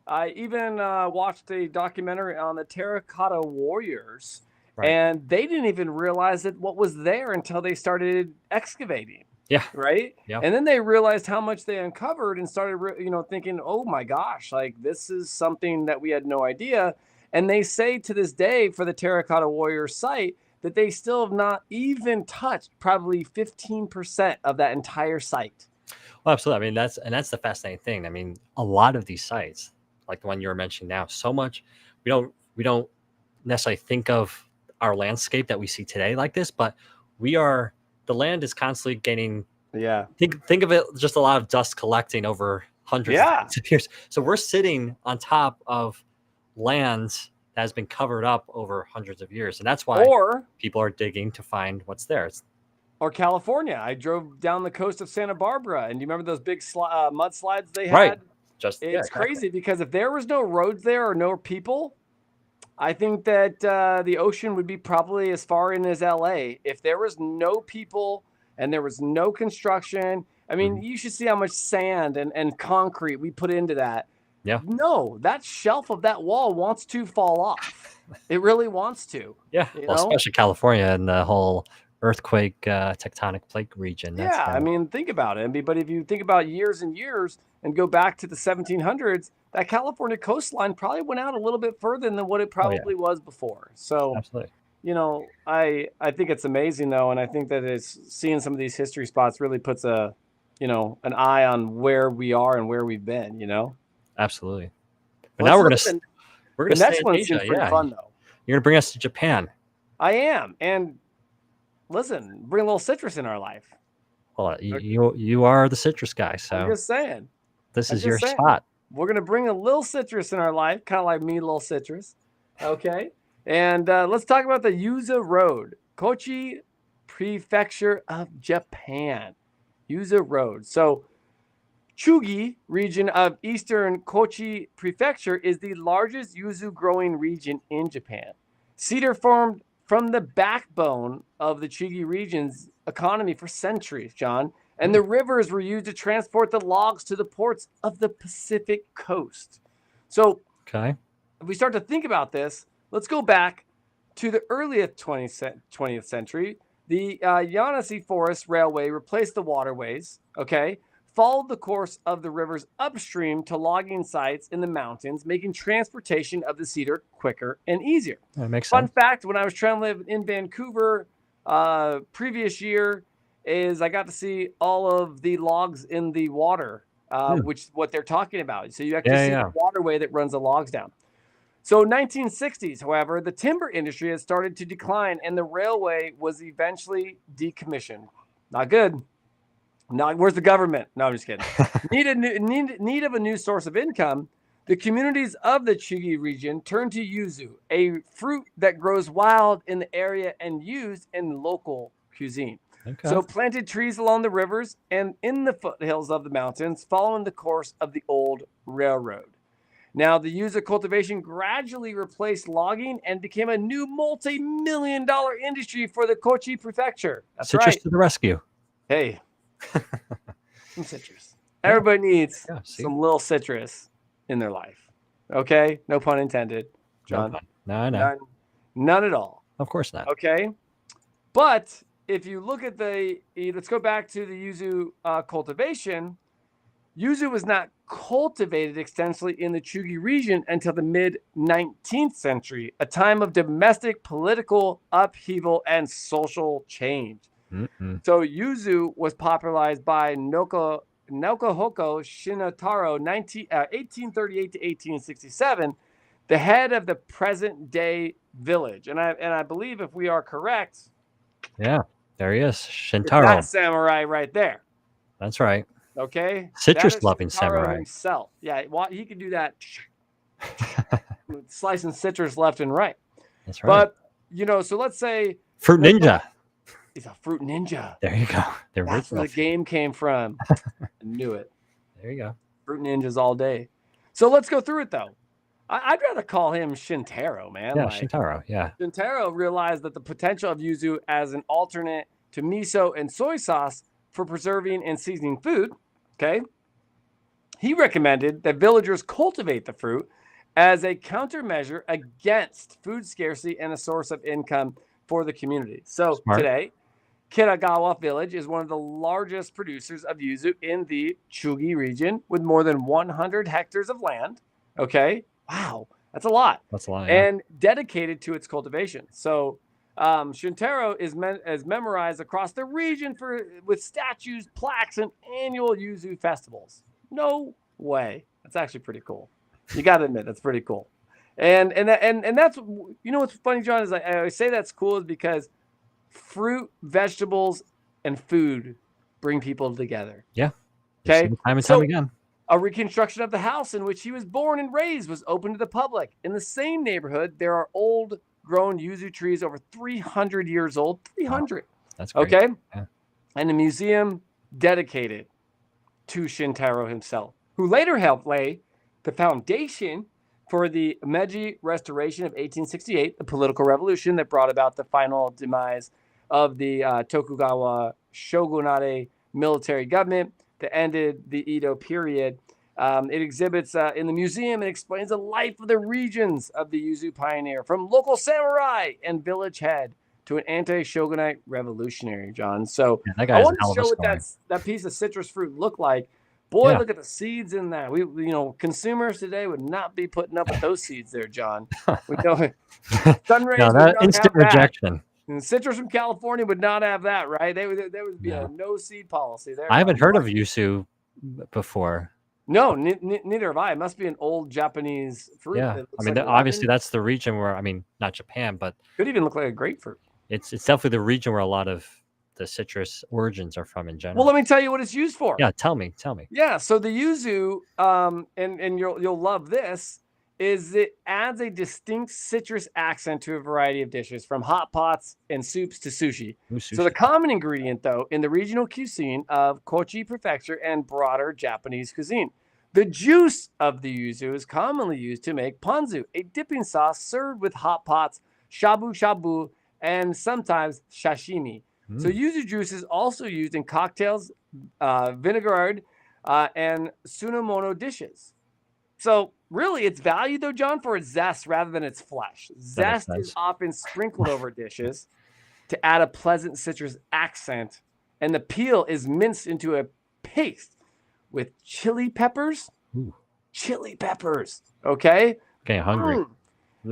I even watched a documentary on the Terracotta Warriors, and they didn't even realize that what was there until they started excavating. Yeah. Right. Yeah. And then they realized how much they uncovered and started, thinking, oh my gosh, like this is something that we had no idea. And they say to this day for the Terracotta Warriors site that they still have not even touched probably 15% of that entire site. Well, absolutely. I mean, that's the fascinating thing. I mean, a lot of these sites, like the one you were mentioning now, so much we don't necessarily think of our landscape that we see today like this, but the land is constantly getting. Yeah. Think of it just a lot of dust collecting over hundreds of years. So we're sitting on top of land that has been covered up over hundreds of years, and that's why people are digging to find what's there. Or California. I drove down the coast of Santa Barbara, and do you remember those big mudslides they had? Right. It's crazy because if there was no roads there or no people, I think that the ocean would be probably as far in as LA. If there was no people and there was no construction, I mean, you should see how much sand and concrete we put into that. Yeah. No, that shelf of that wall wants to fall off. It really wants to. Yeah. Especially California and the whole earthquake tectonic plate region. I mean, think about it. But if you think about years and years and go back to the 1700s, that California coastline probably went out a little bit further than what it probably was before. So, absolutely. I think it's amazing though, and I think that it's seeing some of these history spots really puts a an eye on where we are and where we've been. Absolutely. But Let's now we're look gonna at we're the gonna stay next in one. Asia. Seems pretty Yeah, fun though. you're gonna bring us to Japan. I am, and listen, bring a little citrus in our life. Well, you are the citrus guy, so I'm just saying. this is your spot. We're gonna bring a little citrus in our life, kind of like me, little citrus. Okay, and let's talk about the Yuza Road, Kochi Prefecture of Japan. Yuza Road. So, Chugi region of eastern Kochi Prefecture is the largest yuzu growing region in Japan. Cedar formed from the backbone of the Chugi region's economy for centuries, John, and the rivers were used to transport the logs to the ports of the Pacific coast. So, Okay. if we start to think about this, let's go back to the earliest 20th century. The Yanasi Forest Railway replaced the waterways, okay, followed the course of the rivers upstream to logging sites in the mountains, making transportation of the cedar quicker and easier. That makes Fun sense. fact, when I was trying to live in Vancouver previous year, is I got to see all of the logs in the water, which is what they're talking about. So you actually see the waterway that runs the logs down. So 1960s, however, the timber industry had started to decline and the railway was eventually decommissioned. Not good. Not where's the government? No, I'm just kidding. Need of a new source of income. The communities of the Chugi region turned to yuzu, a fruit that grows wild in the area and used in local cuisine. Okay. So planted trees along the rivers and in the foothills of the mountains, following the course of the old railroad. Now, the yuzu cultivation gradually replaced logging and became a new multi-million-dollar industry for the Kochi prefecture. That's citrus right. to the rescue. Hey, some citrus. Everybody needs some little citrus in their life. Okay? No pun intended, John. No. None at all. Of course not. Okay? But if you look at let's go back to the yuzu cultivation. Yuzu was not cultivated extensively in the Chugi region until the mid-19th century, a time of domestic political upheaval and social change. So yuzu was popularized by Nokohoko Shinotaro, 1838 to 1867, the head of the present-day village. And I believe, if we are correct, yeah, there he is, Shintaro. That samurai right there. That's right. Okay, citrus-loving samurai himself. Yeah, he can do that, slicing citrus left and right. That's right. But so let's say fruit ninja. He's a fruit ninja. There you go. That's where the game came from. I knew it. There you go. Fruit ninjas all day. So let's go through it though. I'd rather call him Shintaro, man. Yeah, Shintaro. Yeah. Shintaro realized that the potential of yuzu as an alternate to miso and soy sauce for preserving and seasoning food. Okay. He recommended that villagers cultivate the fruit as a countermeasure against food scarcity and a source of income for the community. So today, Kitagawa village is one of the largest producers of yuzu in the Chugi region with more than 100 hectares of land. Okay. Wow. That's a lot. That's a lot. Yeah. And dedicated to its cultivation. So Shintaro is memorized across the region with statues, plaques, and annual yuzu festivals. No way. That's actually pretty cool. You got to admit, that's pretty cool. And that's, what's funny, John, is I say that's cool is because fruit, vegetables, and food bring people together. Yeah. Okay. Time and time again. A reconstruction of the house in which he was born and raised was open to the public. In the same neighborhood, there are old-grown yuzu trees over 300 years old. 300. Wow. That's great. Okay. Yeah. And a museum dedicated to Shintaro himself, who later helped lay the foundation for the Meiji Restoration of 1868, the political revolution that brought about the final demise of the Tokugawa shogunate military government that ended the Edo period. It exhibits in the museum and explains the life of the regions of the yuzu pioneer, from local samurai and village head to an anti-shogunate revolutionary, John. So I want to show what that piece of citrus fruit looked like. Boy, look at the seeds in that. We consumers today would not be putting up with those seeds there, John. We know sun rays. No, that instant rejection. And citrus from California would not have that, right? There would be a no seed policy there. I haven't heard of yuzu before. No, neither have I. It must be an old Japanese fruit. Yeah, I mean, obviously that's the region where, I mean, not Japan, but could even look like a grapefruit. It's definitely the region where a lot of the citrus origins are from in general. Well, let me tell you what it's used for. Yeah, tell me. Yeah, so the yuzu, and you'll love this, is it adds a distinct citrus accent to a variety of dishes, from hot pots and soups to sushi. So the common ingredient, though, in the regional cuisine of Kochi Prefecture and broader Japanese cuisine, the juice of the yuzu is commonly used to make ponzu, a dipping sauce served with hot pots, shabu shabu, and sometimes sashimi. So yuzu juice is also used in cocktails, vinaigrette, and sunamono dishes. So really, it's valued, though, John, for its zest rather than its flesh. Zest is often sprinkled over dishes to add a pleasant citrus accent, and the peel is minced into a paste with chili peppers. Chili peppers, okay? Okay, hungry.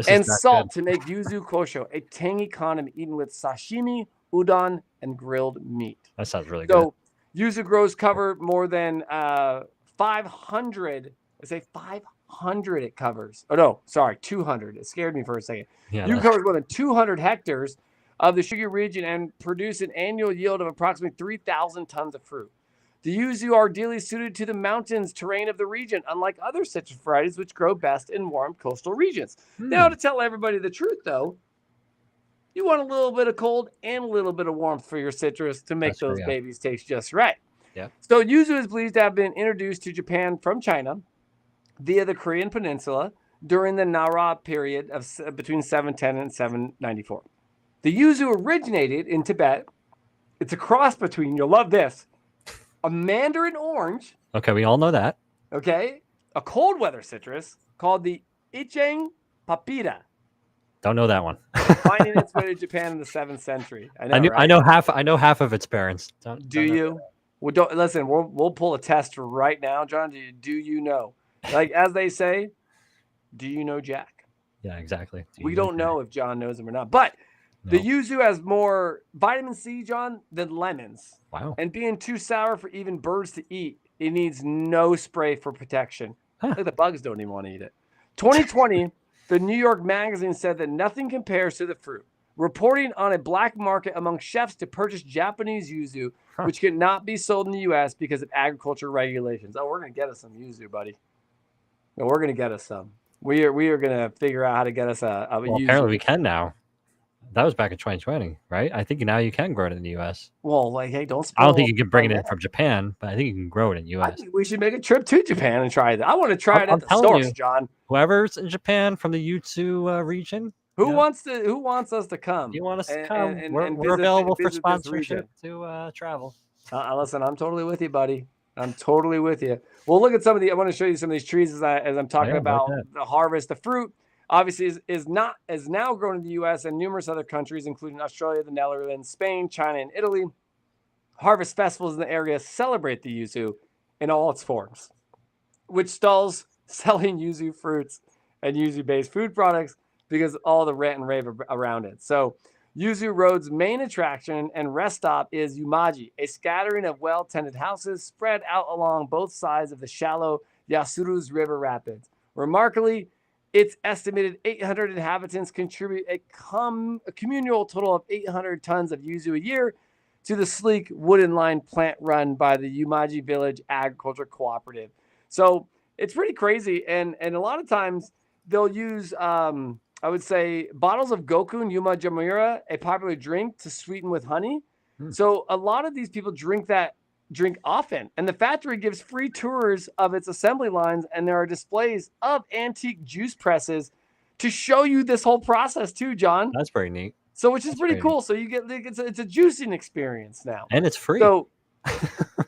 And salt to make yuzu kosho, a tangy condiment eaten with sashimi, udon, and grilled meat. That sounds really good. So yuzu grows cover more than 500. I say 500 it covers. Oh, no, sorry, 200. It scared me for a second. Yeah, yuzu covers more than 200 hectares of the sugar region and produce an annual yield of approximately 3,000 tons of fruit. The yuzu are ideally suited to the mountains terrain of the region, unlike other citrus varieties which grow best in warm coastal regions. Now, to tell everybody the truth, though, you want a little bit of cold and a little bit of warmth for your citrus to make those babies taste just right. Yeah. So yuzu is believed to have been introduced to Japan from China via the Korean Peninsula during the Nara period of between 710 and 794. The yuzu originated in Tibet. It's a cross between, you'll love this, a mandarin orange. Okay, we all know that. Okay, a cold weather citrus called the Icheng papira. Don't know that one. Finding its way to Japan in the 7th century. I know half of its parents. Do you? Well, don't listen. We'll pull a test right now, John. Do you know? Like, as they say, do you know Jack? Yeah, exactly. We don't know if John knows him or not. But the yuzu has more vitamin C, John, than lemons. Wow. And being too sour for even birds to eat, it needs no spray for protection. Like the bugs don't even want to eat it. 2020, the New York Magazine said that nothing compares to the fruit, reporting on a black market among chefs to purchase Japanese yuzu, which cannot be sold in the U.S. because of agriculture regulations. Oh, we're going to get us some yuzu, buddy. No, we're going to get us some. We are going to figure out how to get us a yuzu. Apparently we can now. That was back in 2020, right? I think now you can grow it in the U.S. Well, like, hey, don't. I don't think you can bring it in from Japan, but I think you can grow it in the U.S. I think we should make a trip to Japan and try that. I want to try it at the source, John. Whoever's in Japan from the yuzu region, who wants us to come? You want us to come? We're available for sponsorship to travel. Listen, I'm totally with you, buddy. I'm totally with you. Well, look at some of the. I want to show you some of these trees as I'm talking about the harvest. The fruit obviously is now grown in the U.S. and numerous other countries, including Australia, the Netherlands, Spain, China, and Italy. Harvest festivals in the area celebrate the yuzu in all its forms, which stalls selling yuzu fruits and yuzu-based food products because of all the rant and rave around it. So Yuzu Road's main attraction and rest stop is Umaji, a scattering of well-tended houses spread out along both sides of the shallow Yasuru's River Rapids. Remarkably, its estimated 800 inhabitants contribute a communal total of 800 tons of yuzu a year to the sleek wooden-lined plant run by the Umaji Village Agriculture Cooperative. So it's pretty crazy, and a lot of times they'll use, I would say, bottles of Gokun Yuma Jamura, a popular drink, to sweeten with honey. So a lot of these people drink often, and the factory gives free tours of its assembly lines, and there are displays of antique juice presses to show you this whole process too, John. That's very neat. So, which is pretty cool. So you get it's a juicing experience now, and it's free. So,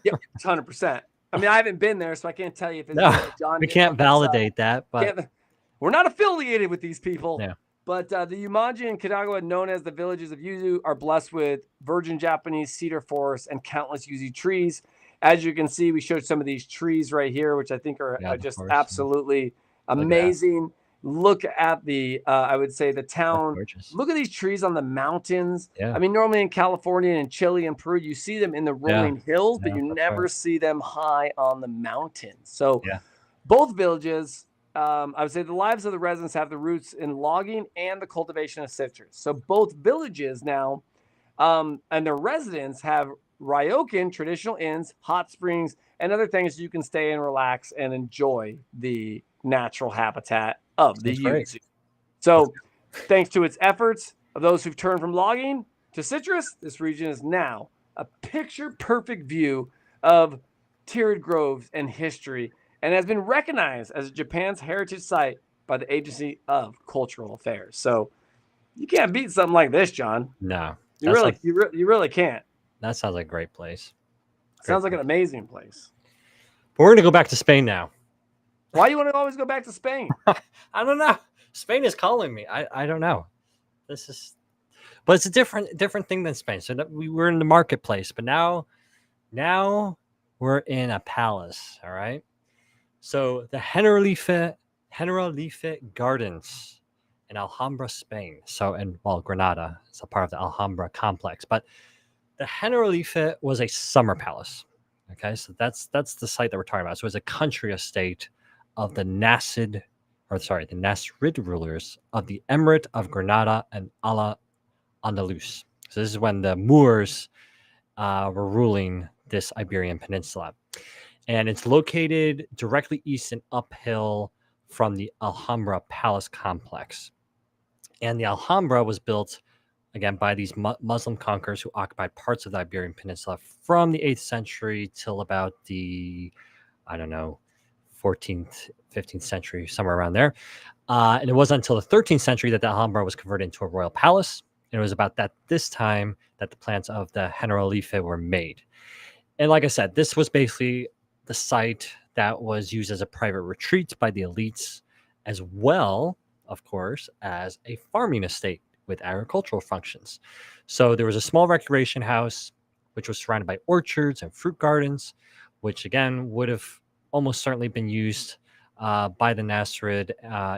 yeah, 100%. I mean, I haven't been there, so I can't tell you if it's John. We can't validate that, but we're not affiliated with these people. Yeah. But the Umaji and Kadagawa, known as the villages of yuzu, are blessed with virgin Japanese cedar forests and countless yuzu trees. As you can see, we showed some of these trees right here, which I think are just absolutely amazing. look at the, I would say the That's town. gorgeous. Look at these trees on the mountains. Yeah. I mean, normally in California and Chile and Peru, you see them in the rolling hills, but Yeah, you that's never right. see them high on the mountains. So Yeah. both villages, I would say the lives of the residents have the roots in logging and the cultivation of citrus. So both villages now, and the residents have ryokan, traditional inns, hot springs, and other things you can stay and relax and enjoy the natural habitat of the That's great. Utes. So, thanks to its efforts of those who've turned from logging to citrus, this region is now a picture perfect view of tiered groves and history and has been recognized as Japan's heritage site by the Agency of Cultural Affairs. So, you can't beat something like this, John. No, You really can't. that sounds like a great place. Sounds like an amazing place. But we're gonna go back to Spain now. Why you want to always go back to Spain? I don't know. Spain is calling me. I don't know. But it's a different thing than Spain. So we were in the marketplace, but now we're in a palace. All right. So the Generalife Gardens in Alhambra, Spain. So Granada. It's a part of the Alhambra complex. But the Generalife was a summer palace. Okay, so that's the site that we're talking about. So it's a country estate of the Nasrid rulers of the Emirate of Granada and Andalus. So this is when the Moors were ruling this Iberian Peninsula. And it's located directly east and uphill from the Alhambra Palace complex. And the Alhambra was built, again, by these Muslim conquerors who occupied parts of the Iberian Peninsula from the 8th century till about the, 14th, 15th century, somewhere around there. And it wasn't until the 13th century that the Alhambra was converted into a royal palace. And it was about this time that the plans of the Generalife were made. And like I said, this was basically the site that was used as a private retreat by the elites, as well, of course, as a farming estate with agricultural functions. So there was a small recreation house, which was surrounded by orchards and fruit gardens, which again would have almost certainly been used by the Nasrid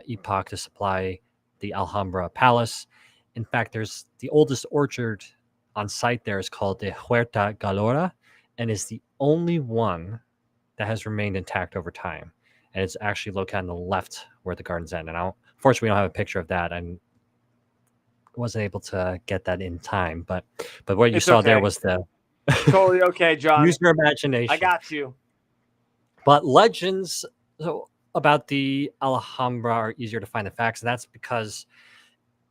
epoch to supply the Alhambra Palace. In fact, there's the oldest orchard on site there is called the Huerta Galora, and is the only one that has remained intact over time. And it's actually located on the left where the gardens end. And unfortunately, we don't have a picture of that. I wasn't able to get that in time. But what you saw there was the totally okay, John. Use your imagination. I got you. But legends about the Alhambra are easier to find the facts, and that's because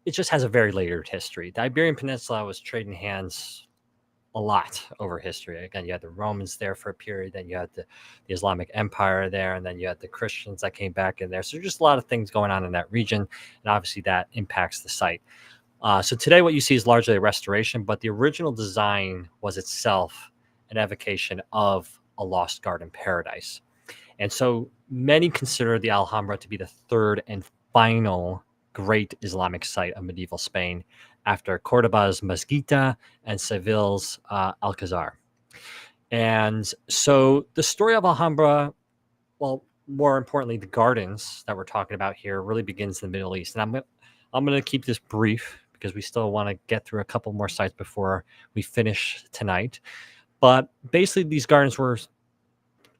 it just has a very layered history. The Iberian Peninsula was trading hands a lot over history. Again, you had the Romans there for a period, then you had the Islamic Empire there, and then you had the Christians that came back in there. So there's just a lot of things going on in that region, and obviously that impacts the site. So today what you see is largely a restoration, but the original design was itself an evocation of a lost garden paradise. And so many consider the Alhambra to be the third and final great Islamic site of medieval Spain, after Cordoba's Mezquita and Seville's Alcazar. And so the story of Alhambra, well, more importantly, the gardens that we're talking about here, really begins in the Middle East. And I'm going to keep this brief because we still want to get through a couple more sites before we finish tonight. But basically, these gardens were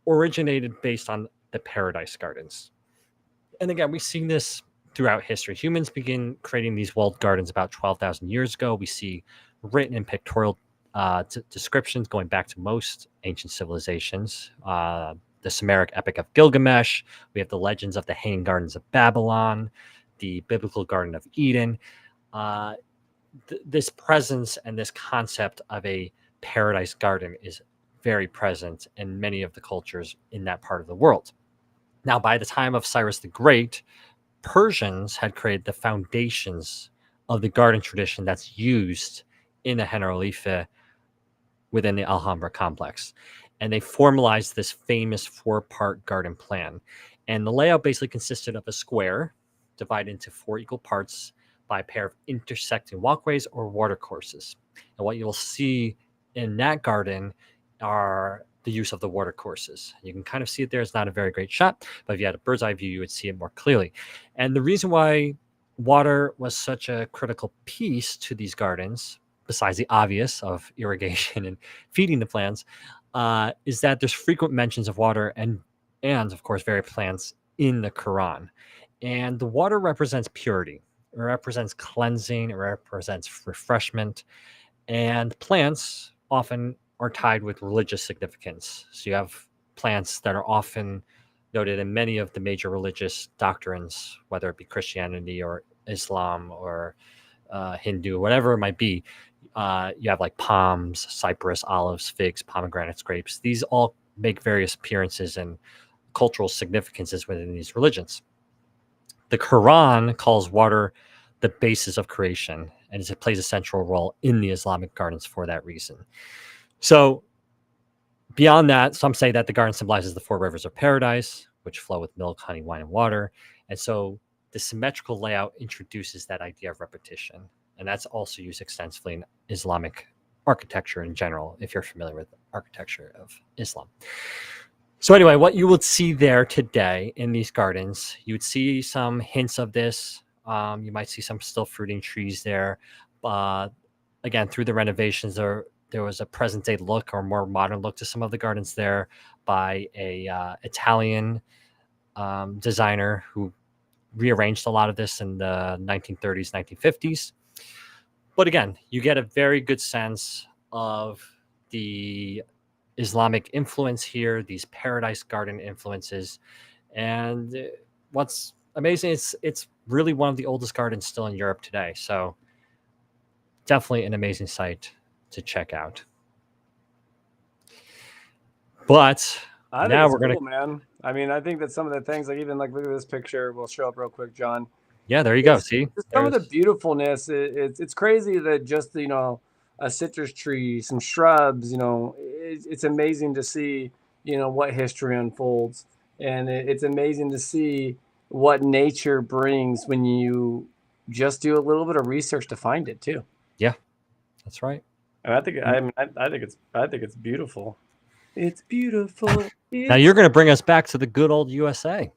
originated based on the Paradise Gardens. And again, we've seen this throughout history. Humans begin creating these walled gardens about 12,000 years ago. We see written and pictorial descriptions going back to most ancient civilizations. The Sumeric Epic of Gilgamesh. We have the legends of the Hanging Gardens of Babylon, the biblical Garden of Eden. This presence and this concept of a paradise garden is very present in many of the cultures in that part of the world. Now, by the time of Cyrus the Great, Persians had created the foundations of the garden tradition that's used in the Generalife within the Alhambra complex. And they formalized this famous 4-part garden plan. And the layout basically consisted of a square divided into 4 equal parts by a pair of intersecting walkways or watercourses. And what you'll see in that garden are the use of the water courses. You can kind of see it there. It's not a very great shot, but if you had a bird's eye view, you would see it more clearly. And the reason why water was such a critical piece to these gardens, besides the obvious of irrigation and feeding the plants, is that there's frequent mentions of water and of course various plants in the Quran. And the water represents purity. It represents cleansing. It represents refreshment. And plants often are tied with religious significance. So you have plants that are often noted in many of the major religious doctrines, whether it be Christianity or Islam or Hindu, whatever it might be. You have like palms, cypress, olives, figs, pomegranates, grapes. These all make various appearances and cultural significances within these religions. The Quran calls water the basis of creation, and it plays a central role in the Islamic gardens for that reason. So beyond that, some say that the garden symbolizes the four rivers of paradise, which flow with milk, honey, wine, and water. And so the symmetrical layout introduces that idea of repetition. And that's also used extensively in Islamic architecture in general, if you're familiar with the architecture of Islam. So anyway, what you would see there today in these gardens, you would see some hints of this. You might see some still fruiting trees there. Again, through the renovations, there was a present day look or more modern look to some of the gardens there by a Italian designer who rearranged a lot of this in the 1930s, 1950s. But again, you get a very good sense of the Islamic influence here, these paradise garden influences. And what's amazing is it's really one of the oldest gardens still in Europe today. So definitely an amazing site to check out. But now we're going to, man. I mean, I think that some of the things, like even like look at this picture, will show up real quick, John. Yeah, there you go. See, some of the beautifulness. It's crazy that just a citrus tree, some shrubs. It's amazing to see what history unfolds, and it's amazing to see what nature brings when you just do a little bit of research to find it too. Yeah, that's right. And I think it's beautiful. It's beautiful. Now you're going to bring us back to the good old USA.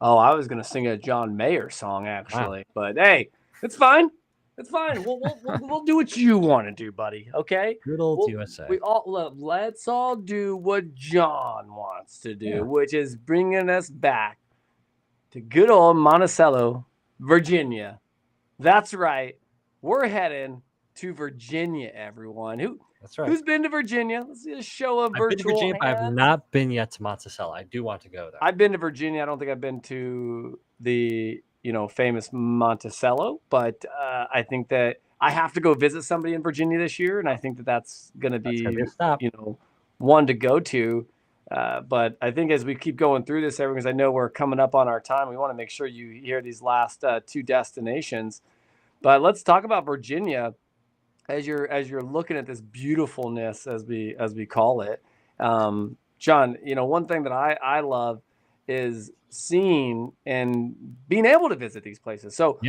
Oh, I was going to sing a John Mayer song actually, wow. But hey, it's fine. It's fine. We'll do what you want to do, buddy. Okay. Good old USA. Let's all do what John wants to do, which is bringing us back to good old Monticello, Virginia. That's right. We're heading to Virginia, everyone. That's right. Who's been to Virginia? Let's see a show of virtual. I've been to Virginia, but I've not been yet to Monticello. I do want to go there. I've been to Virginia. I don't think I've been to the famous Monticello, but I think that I have to go visit somebody in Virginia this year, and I think that that's going to be one to go to. But I think as we keep going through this, because I know we're coming up on our time, we want to make sure you hear these last two destinations. But let's talk about Virginia. As you're looking at this beautifulness, as we call it, John, one thing that I love is seeing and being able to visit these places. So,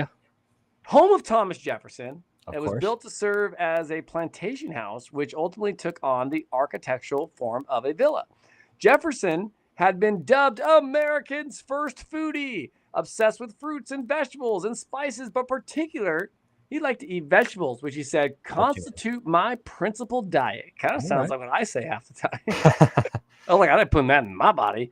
home of Thomas Jefferson, it was built to serve as a plantation house, which ultimately took on the architectural form of a villa. Jefferson had been dubbed America's first foodie, obsessed with fruits and vegetables and spices, but particular. He liked to eat vegetables, which he said constitute my principal diet. Kind of sounds like what I say half the time. I didn't put that in my body.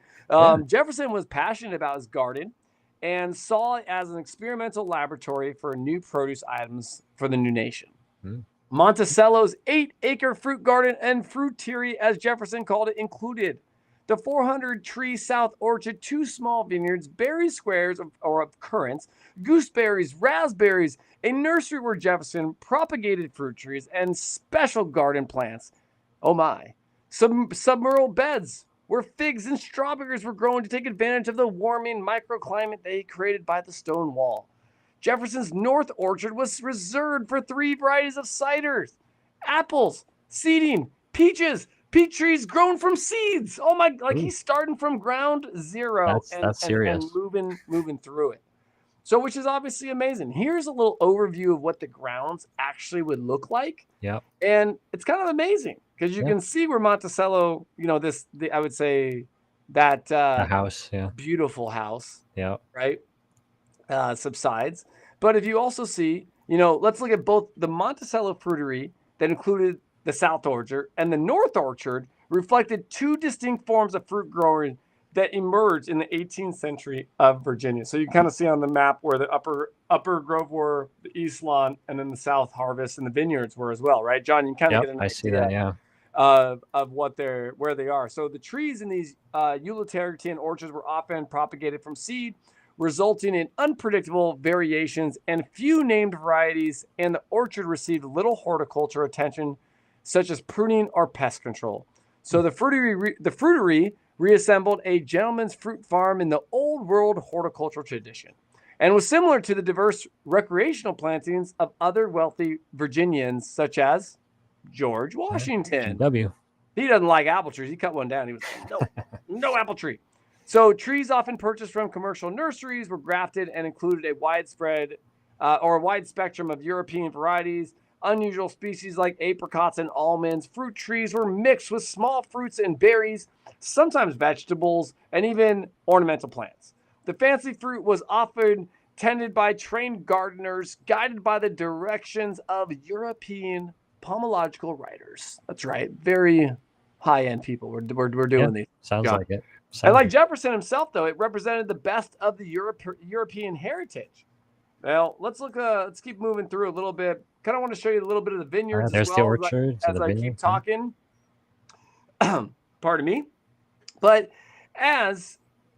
Jefferson was passionate about his garden and saw it as an experimental laboratory for new produce items for the new nation. Monticello's 8-acre fruit garden and fruitery, as Jefferson called it, included the 400-tree South Orchard, 2 small vineyards, berry squares of currants, gooseberries, raspberries, a nursery where Jefferson propagated fruit trees and special garden plants. Oh my. Some submersible beds where figs and strawberries were grown to take advantage of the warming microclimate they created by the stone wall. Jefferson's North Orchard was reserved for 3 varieties of ciders, apples, seeding, peaches, peach trees grown from seeds. Oh my! He's starting from ground zero that's serious. And moving through it. So, which is obviously amazing. Here's a little overview of what the grounds actually would look like. Yeah. And it's kind of amazing because you can see where Monticello, I would say that The house, beautiful house, yeah, right, subsides. But if you also see, let's look at both the Monticello fruitery that included the South Orchard and the North Orchard reflected two distinct forms of fruit growing that emerged in the 18th century of Virginia. So you kind of see on the map where the upper grove were, the East Lawn, and then the South Harvest and the vineyards were as well, right, John? You kind of get an I idea see that, yeah. Of where they are. So the trees in these utilitarian orchards were often propagated from seed, resulting in unpredictable variations and few named varieties, and the orchard received little horticulture attention, such as pruning or pest control. So the fruitery reassembled a gentleman's fruit farm in the old world horticultural tradition, and was similar to the diverse recreational plantings of other wealthy Virginians, such as George Washington. W. He doesn't like apple trees. He cut one down. He was like, no apple tree. So trees often purchased from commercial nurseries were grafted and included a wide spectrum of European varieties. Unusual species like apricots and almonds. Fruit trees were mixed with small fruits and berries, sometimes vegetables, and even ornamental plants. The fancy fruit was often tended by trained gardeners, guided by the directions of European pomological writers. That's right. Very high-end people. We're doing these. Sounds like it. And like Jefferson himself, though, it represented the best of the European heritage. Well, let's keep moving through a little bit. Kind of want to show you a little bit of the vineyards there's as well. The orchard, as I keep talking. Pardon me. But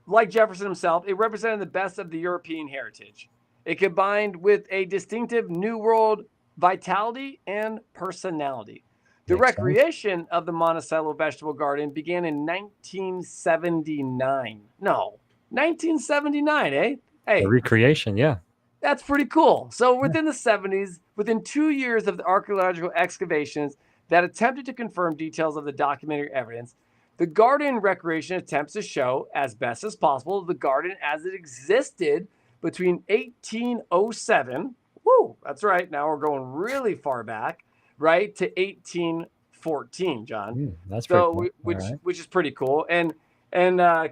like Jefferson himself, it represented the best of the European heritage. It combined with a distinctive New World vitality and personality. The recreation of the Monticello Vegetable Garden began in 1979. No, 1979, eh? Hey, the recreation, yeah. That's pretty cool. So within the 70s, within 2 years of the archaeological excavations that attempted to confirm details of the documentary evidence, the garden recreation attempts to show, as best as possible, the garden as it existed between 1807. Woo, that's right. Now we're going really far back, right, to 1814, John. That's pretty cool. Which is pretty cool. And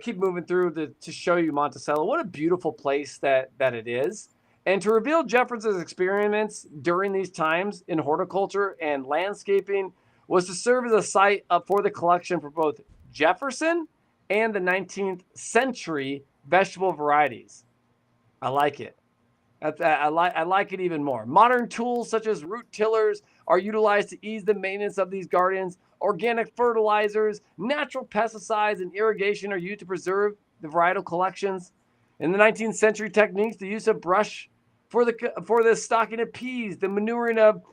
keep moving through to show you Monticello. What a beautiful place that it is. And to reveal Jefferson's experiments during these times in horticulture and landscaping was to serve as a site for the collection for both Jefferson and the 19th century vegetable varieties. I like it. I like it even more. Modern tools such as root tillers are utilized to ease the maintenance of these gardens. Organic fertilizers, natural pesticides, and irrigation are used to preserve the varietal collections. In the 19th century techniques, the use of brush for the stocking of peas, the manuring of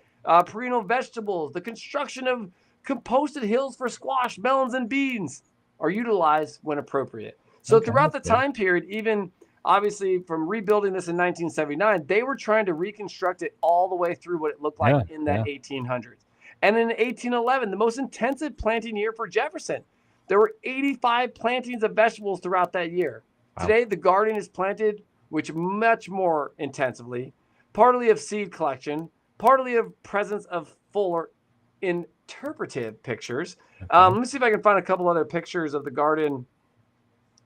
perennial vegetables, the construction of composted hills for squash, melons, and beans are utilized when appropriate. So throughout the time period, even obviously from rebuilding this in 1979, they were trying to reconstruct it all the way through what it looked like in that 1800s. And in 1811, the most intensive planting year for Jefferson, there were 85 plantings of vegetables throughout that year. Wow. Today, the garden is planted which much more intensively, partly of seed collection, partly of presence of fuller interpretive pictures. Let me see if I can find a couple other pictures of the garden,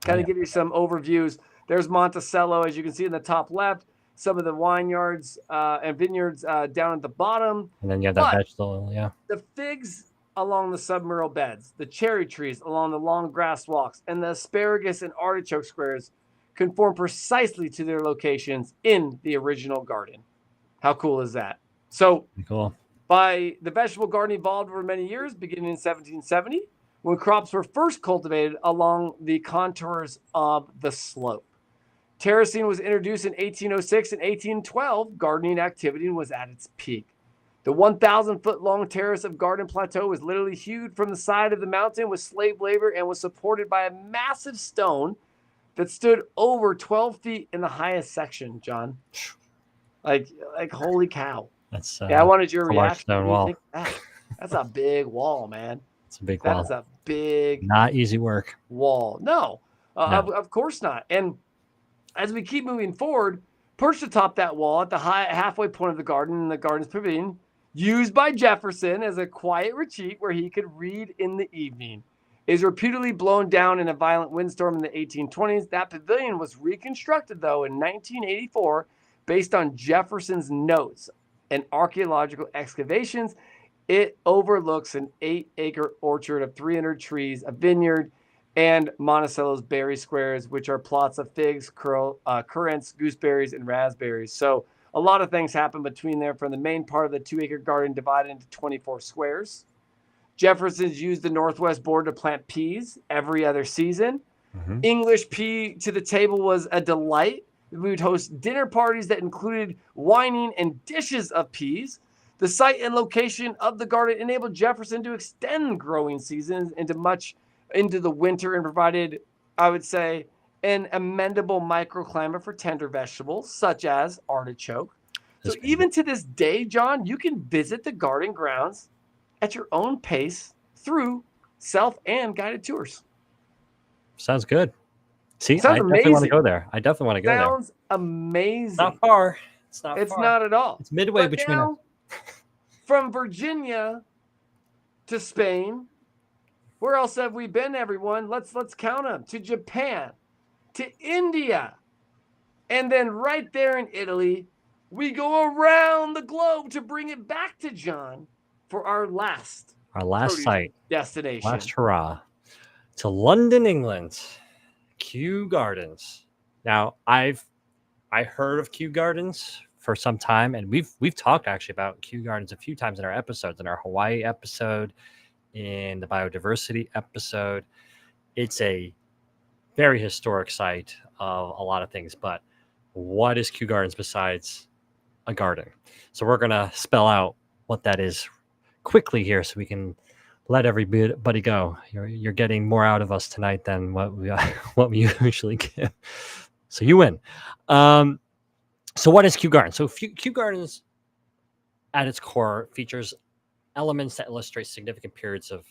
kind of give you some overviews. There's Monticello, as you can see in the top left, some of the vineyards and vineyards down at the bottom. And then you have that vegetable, The figs along the submural beds, the cherry trees along the long grass walks, and the asparagus and artichoke squares conform precisely to their locations in the original garden. How cool is that? So cool. By the vegetable garden evolved over many years, beginning in 1770, when crops were first cultivated along the contours of the slope. Terracing was introduced in 1806 and 1812. Gardening activity was at its peak. The 1,000-foot-long terrace of Garden Plateau was literally hewed from the side of the mountain with slave labor and was supported by a massive stone that stood over 12 feet in the highest section, John. Like holy cow. That's I wanted your reaction. Stone wall. That's a big wall, man. It's a big wall. That's a big, not easy work. Wall. No. Of course not. And as we keep moving forward, perched atop that wall at the halfway point of the garden and the garden's pavilion, used by Jefferson as a quiet retreat where he could read in the evening. It was reputedly blown down in a violent windstorm in the 1820s. That pavilion was reconstructed, though, in 1984 based on Jefferson's notes and archaeological excavations. It overlooks an 8-acre orchard of 300 trees, a vineyard, and Monticello's berry squares, which are plots of figs, currants, gooseberries, and raspberries. So a lot of things happen between there from the main part of the 2-acre garden divided into 24 squares. Jefferson's used the northwest border to plant peas every other season. Mm-hmm. English pea to the table was a delight. We would host dinner parties that included wining and dishes of peas. The site and location of the garden enabled Jefferson to extend growing seasons into the winter and provided, I would say, an amendable microclimate for tender vegetables such as artichoke. So even to this day, John, you can visit the garden grounds at your own pace through self and guided tours. Sounds good. See, I definitely want to go there. Sounds amazing. It's not far. It's not at all. It's midway between us. From Virginia to Spain, where else have we been, everyone? Let's count them. To Japan, to India, and then right there in Italy, we go around the globe to bring it back to John for our last site destination. Last hurrah to London, England. Kew Gardens. Now, I heard of Kew Gardens for some time, and we've talked actually about Kew Gardens a few times in our episodes, in our Hawaii episode, in the biodiversity episode. It's a very historic site of a lot of things, but what is Kew Gardens besides a garden? So we're gonna spell out what that is quickly here, so we can let everybody go. You're getting more out of us tonight than what we usually give. So you win. So what is Kew Gardens? So Kew Gardens, at its core, features elements that illustrate significant periods of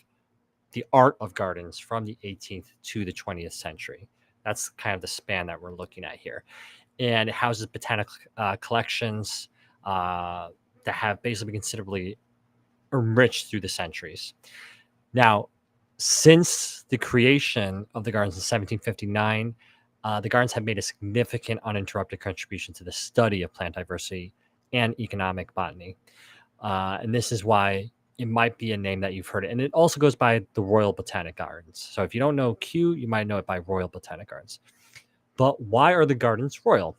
the art of gardens from the 18th to the 20th century. That's kind of the span that we're looking at here. And it houses botanical collections that have basically been considerably enriched through the centuries. Now, since the creation of the gardens in 1759, the gardens have made a significant uninterrupted contribution to the study of plant diversity and economic botany. And this is why it might be a name that you've heard. And it also goes by the Royal Botanic Gardens. So if you don't know Kew, you might know it by Royal Botanic Gardens. But why are the gardens royal?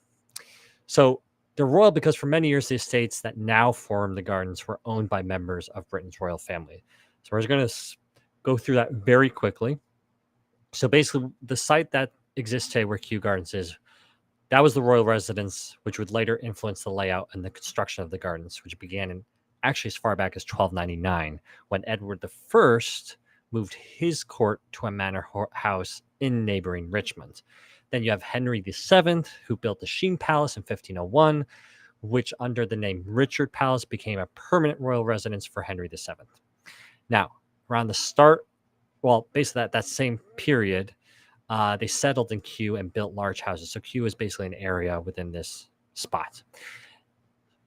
So they're royal because for many years, the estates that now form the gardens were owned by members of Britain's royal family. So we're just going to go through that very quickly. So basically, the site that exists today where Kew Gardens is, that was the royal residence, which would later influence the layout and the construction of the gardens, which began in actually as far back as 1299, when Edward I moved his court to a manor house in neighboring Richmond. Then you have Henry VII, who built the Sheen Palace in 1501, which under the name Richard Palace became a permanent royal residence for Henry VII. Now, around the start, well, basically that same period, they settled in Kew and built large houses. So Kew is basically an area within this spot.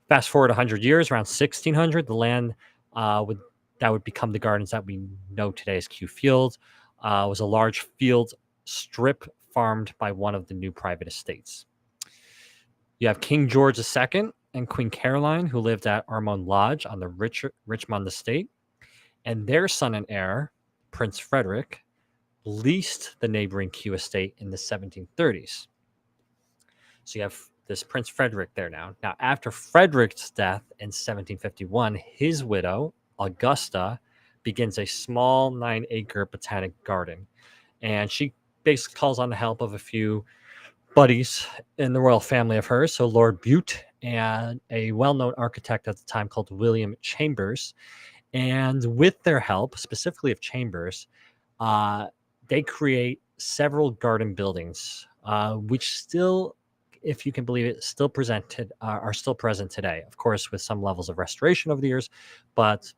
Fast forward 100 years, around 1600, the land that would become the gardens that we know today as Kew Field was a large field strip farmed by one of the new private estates. You have King George II and Queen Caroline, who lived at Ormond Lodge on the Richmond estate, and their son and heir, Prince Frederick, leased the neighboring Kew estate in the 1730s. So you have this Prince Frederick there now. Now, after Frederick's death in 1751, his widow, Augusta, begins a small 9-acre botanic garden. And she basically calls on the help of a few buddies in the royal family of hers. So Lord Bute and a well-known architect at the time called William Chambers. And with their help, specifically of Chambers, they create several garden buildings, which still, if you can believe it, are still present today. Of course, with some levels of restoration over the years, but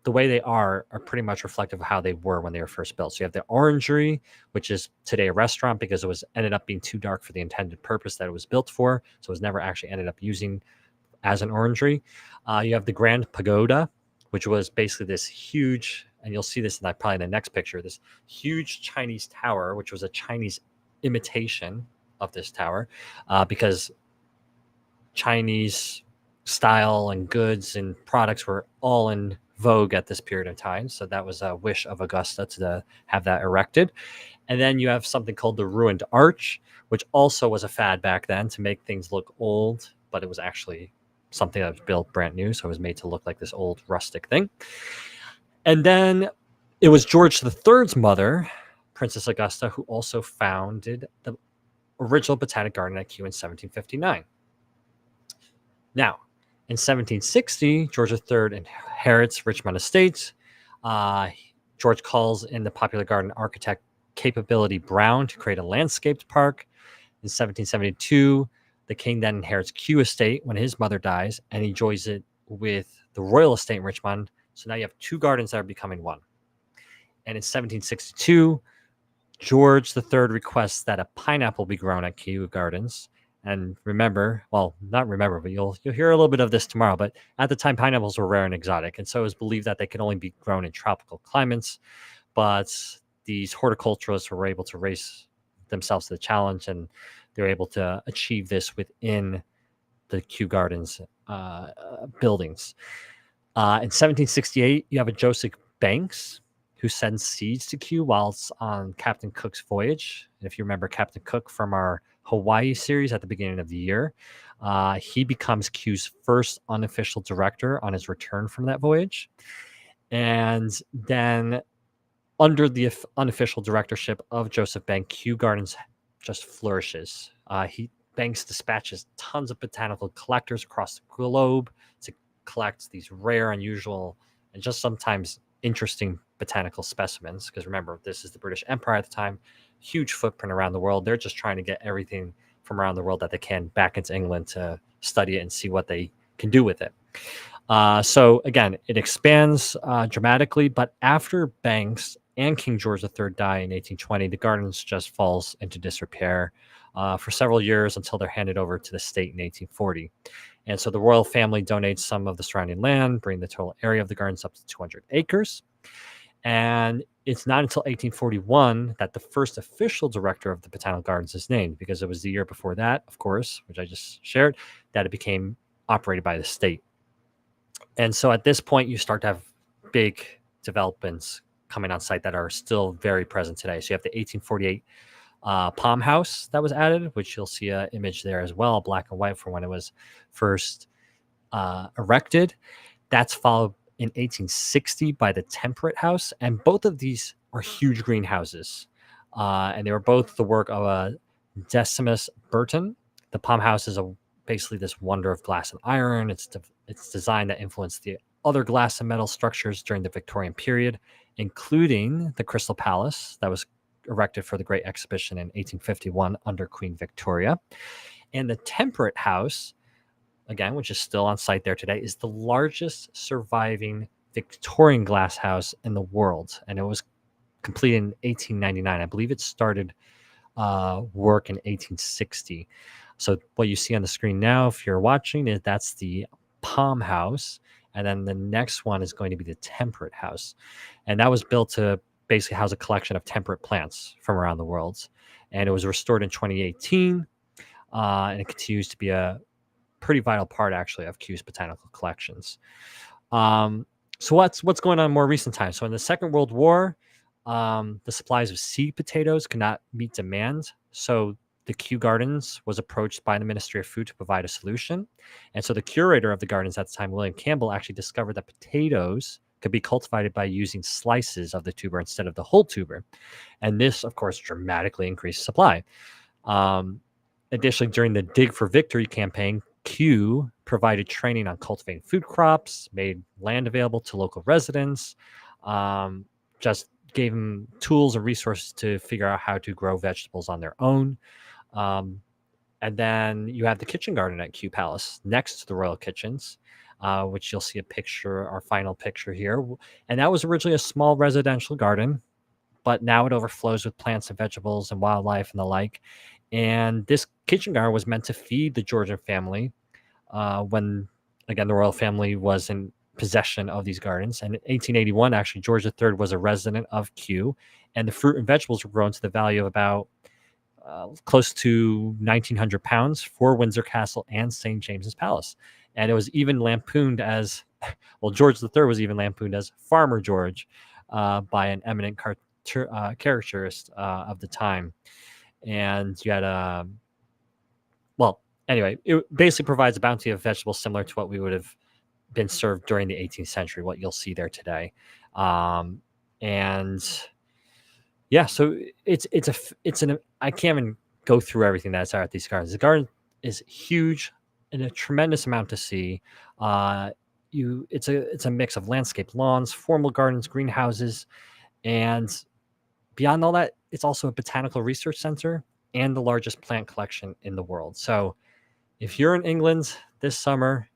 the way they are pretty much reflective of how they were when they were first built. So you have the Orangery, which is today a restaurant because it ended up being too dark for the intended purpose that it was built for. So it was never actually ended up using as an orangery. You have the Grand Pagoda, which was basically this huge, and you'll see this in probably in the next picture, this huge Chinese tower, which was a Chinese imitation of this tower, because Chinese style and goods and products were all in vogue at this period of time. So that was a wish of Augusta to have that erected. And then you have something called the Ruined Arch, which also was a fad back then to make things look old, but it was actually something that was built brand new. So it was made to look like this old rustic thing. And then it was George III's mother, Princess Augusta, who also founded the original Botanic Garden at Kew in 1759. Now, in 1760, George III inherits Richmond Estates. George calls in the popular garden architect Capability Brown to create a landscaped park. In 1772, the king then inherits Kew Estate when his mother dies, and he joins it with the Royal Estate in Richmond. So now you have two gardens that are becoming one. And in 1762, George III requests that a pineapple be grown at Kew Gardens. And remember, well, not remember, but you'll hear a little bit of this tomorrow. But at the time, pineapples were rare and exotic, and so it was believed that they could only be grown in tropical climates. But these horticulturists were able to raise themselves to the challenge, and they were able to achieve this within the Kew Gardens buildings. In 1768, you have a Joseph Banks who sends seeds to Kew whilst on Captain Cook's voyage. And if you remember Captain Cook from our Hawaii series at the beginning of the year, he becomes Kew's first unofficial director on his return from that voyage. And then under the unofficial directorship of Joseph Banks, Kew Gardens just flourishes. Banks dispatches tons of botanical collectors across the globe to collect these rare, unusual, and just sometimes interesting botanical specimens. Because remember, this is the British Empire at the time, huge footprint around the world. They're just trying to get everything from around the world that they can back into England to study it and see what they can do with it. So again, it expands dramatically, but after Banks and King George III die in 1820, the gardens just falls into disrepair for several years until they're handed over to the state in 1840. And so the royal family donates some of the surrounding land, bringing the total area of the gardens up to 200 acres. And it's not until 1841 that the first official director of the Botanical Gardens is named, because it was the year before that, of course, which I just shared, that it became operated by the state. And so at this point, you start to have big developments coming on site that are still very present today. So you have the 1848 Palm House that was added, which you'll see an image there as well, black and white from when it was first erected. That's followed in 1860 by the Temperate House. And both of these are huge greenhouses. And they were both the work of Decimus Burton. The Palm House is basically this wonder of glass and iron. It's design that influenced the other glass and metal structures during the Victorian period, including the Crystal Palace that was erected for the Great Exhibition in 1851 under Queen Victoria. And the Temperate House, again, which is still on site there today, is the largest surviving Victorian glass house in the world. And it was completed in 1899. I believe it started work in 1860. So what you see on the screen now, if you're watching, that's the Palm House. And then the next one is going to be the Temperate House. And that was built to basically house a collection of temperate plants from around the world. And it was restored in 2018. And it continues to be a pretty vital part, actually, of Kew's botanical collections. So what's going on in more recent times? So in the Second World War, the supplies of seed potatoes could not meet demand. So the Kew Gardens was approached by the Ministry of Food to provide a solution. And so the curator of the gardens at the time, William Campbell, actually discovered that potatoes could be cultivated by using slices of the tuber instead of the whole tuber. And this, of course, dramatically increased supply. Additionally, during the Dig for Victory campaign, Kew provided training on cultivating food crops, made land available to local residents, just gave them tools and resources to figure out how to grow vegetables on their own. And then you have the kitchen garden at Kew Palace next to the royal kitchens, which you'll see a picture, our final picture here. And that was originally a small residential garden, but now it overflows with plants and vegetables and wildlife and the like. And this kitchen garden was meant to feed the Georgian family when again, the royal family was in possession of these gardens. And in 1881, actually, George III was a resident of Kew, and the fruit and vegetables were grown to the value of about close to 1,900 pounds for Windsor Castle and St. James's Palace. And it was even lampooned as, well, George III was even lampooned as Farmer George by an eminent caricaturist of the time. And you had well, anyway, it basically provides a bounty of vegetables similar to what we would have been served during the 18th century, what you'll see there today. And yeah, so it's an I can't even go through everything that's at these gardens. The garden is huge and a tremendous amount to see. It's a mix of landscape lawns, formal gardens, greenhouses, and beyond all that, it's also a botanical research center and the largest plant collection in the world. So if you're in England this summer,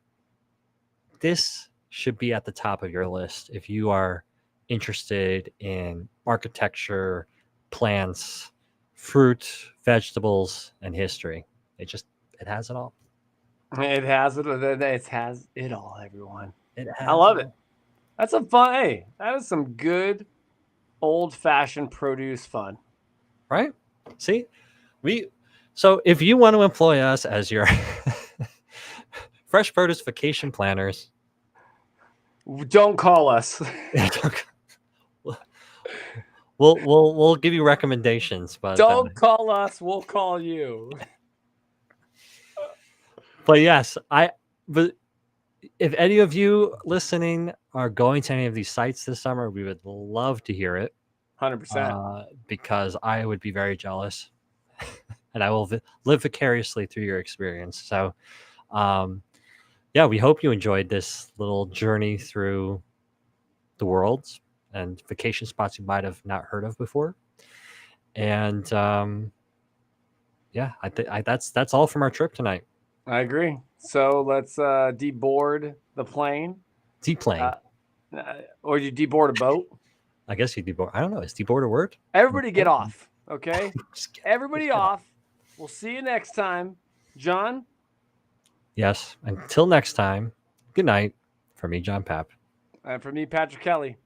this should be at the top of your list if you are interested in architecture, plants, fruit, vegetables, and history. It has it all. It has it. It has it all, everyone. I love it. That's some fun. Hey, that is some good old-fashioned produce fun. Right? See? So if you want to employ us as your fresh produce vacation planners, don't call us. We'll give you recommendations, but don't call us. We'll call you. But yes, but if any of you listening are going to any of these sites this summer, we would love to hear it. 100%. Because I would be very jealous, and I will live vicariously through your experience. So, yeah, we hope you enjoyed this little journey through the world and vacation spots you might have not heard of before. And yeah, that's all from our trip tonight. I agree. So let's deboard the plane. Deplane. Or you deboard a boat. I guess you deboard. I don't know. Is deboard a word? Everybody get off. Okay? Everybody off. We'll see you next time. John? Yes. Until next time, good night. For me, John Papp. And for me, Patrick Kelly.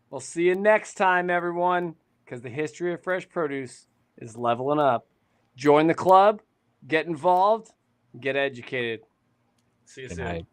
We'll see you next time, everyone, because the history of fresh produce is leveling up. Join the club. Get involved. Get educated. See you soon. Night.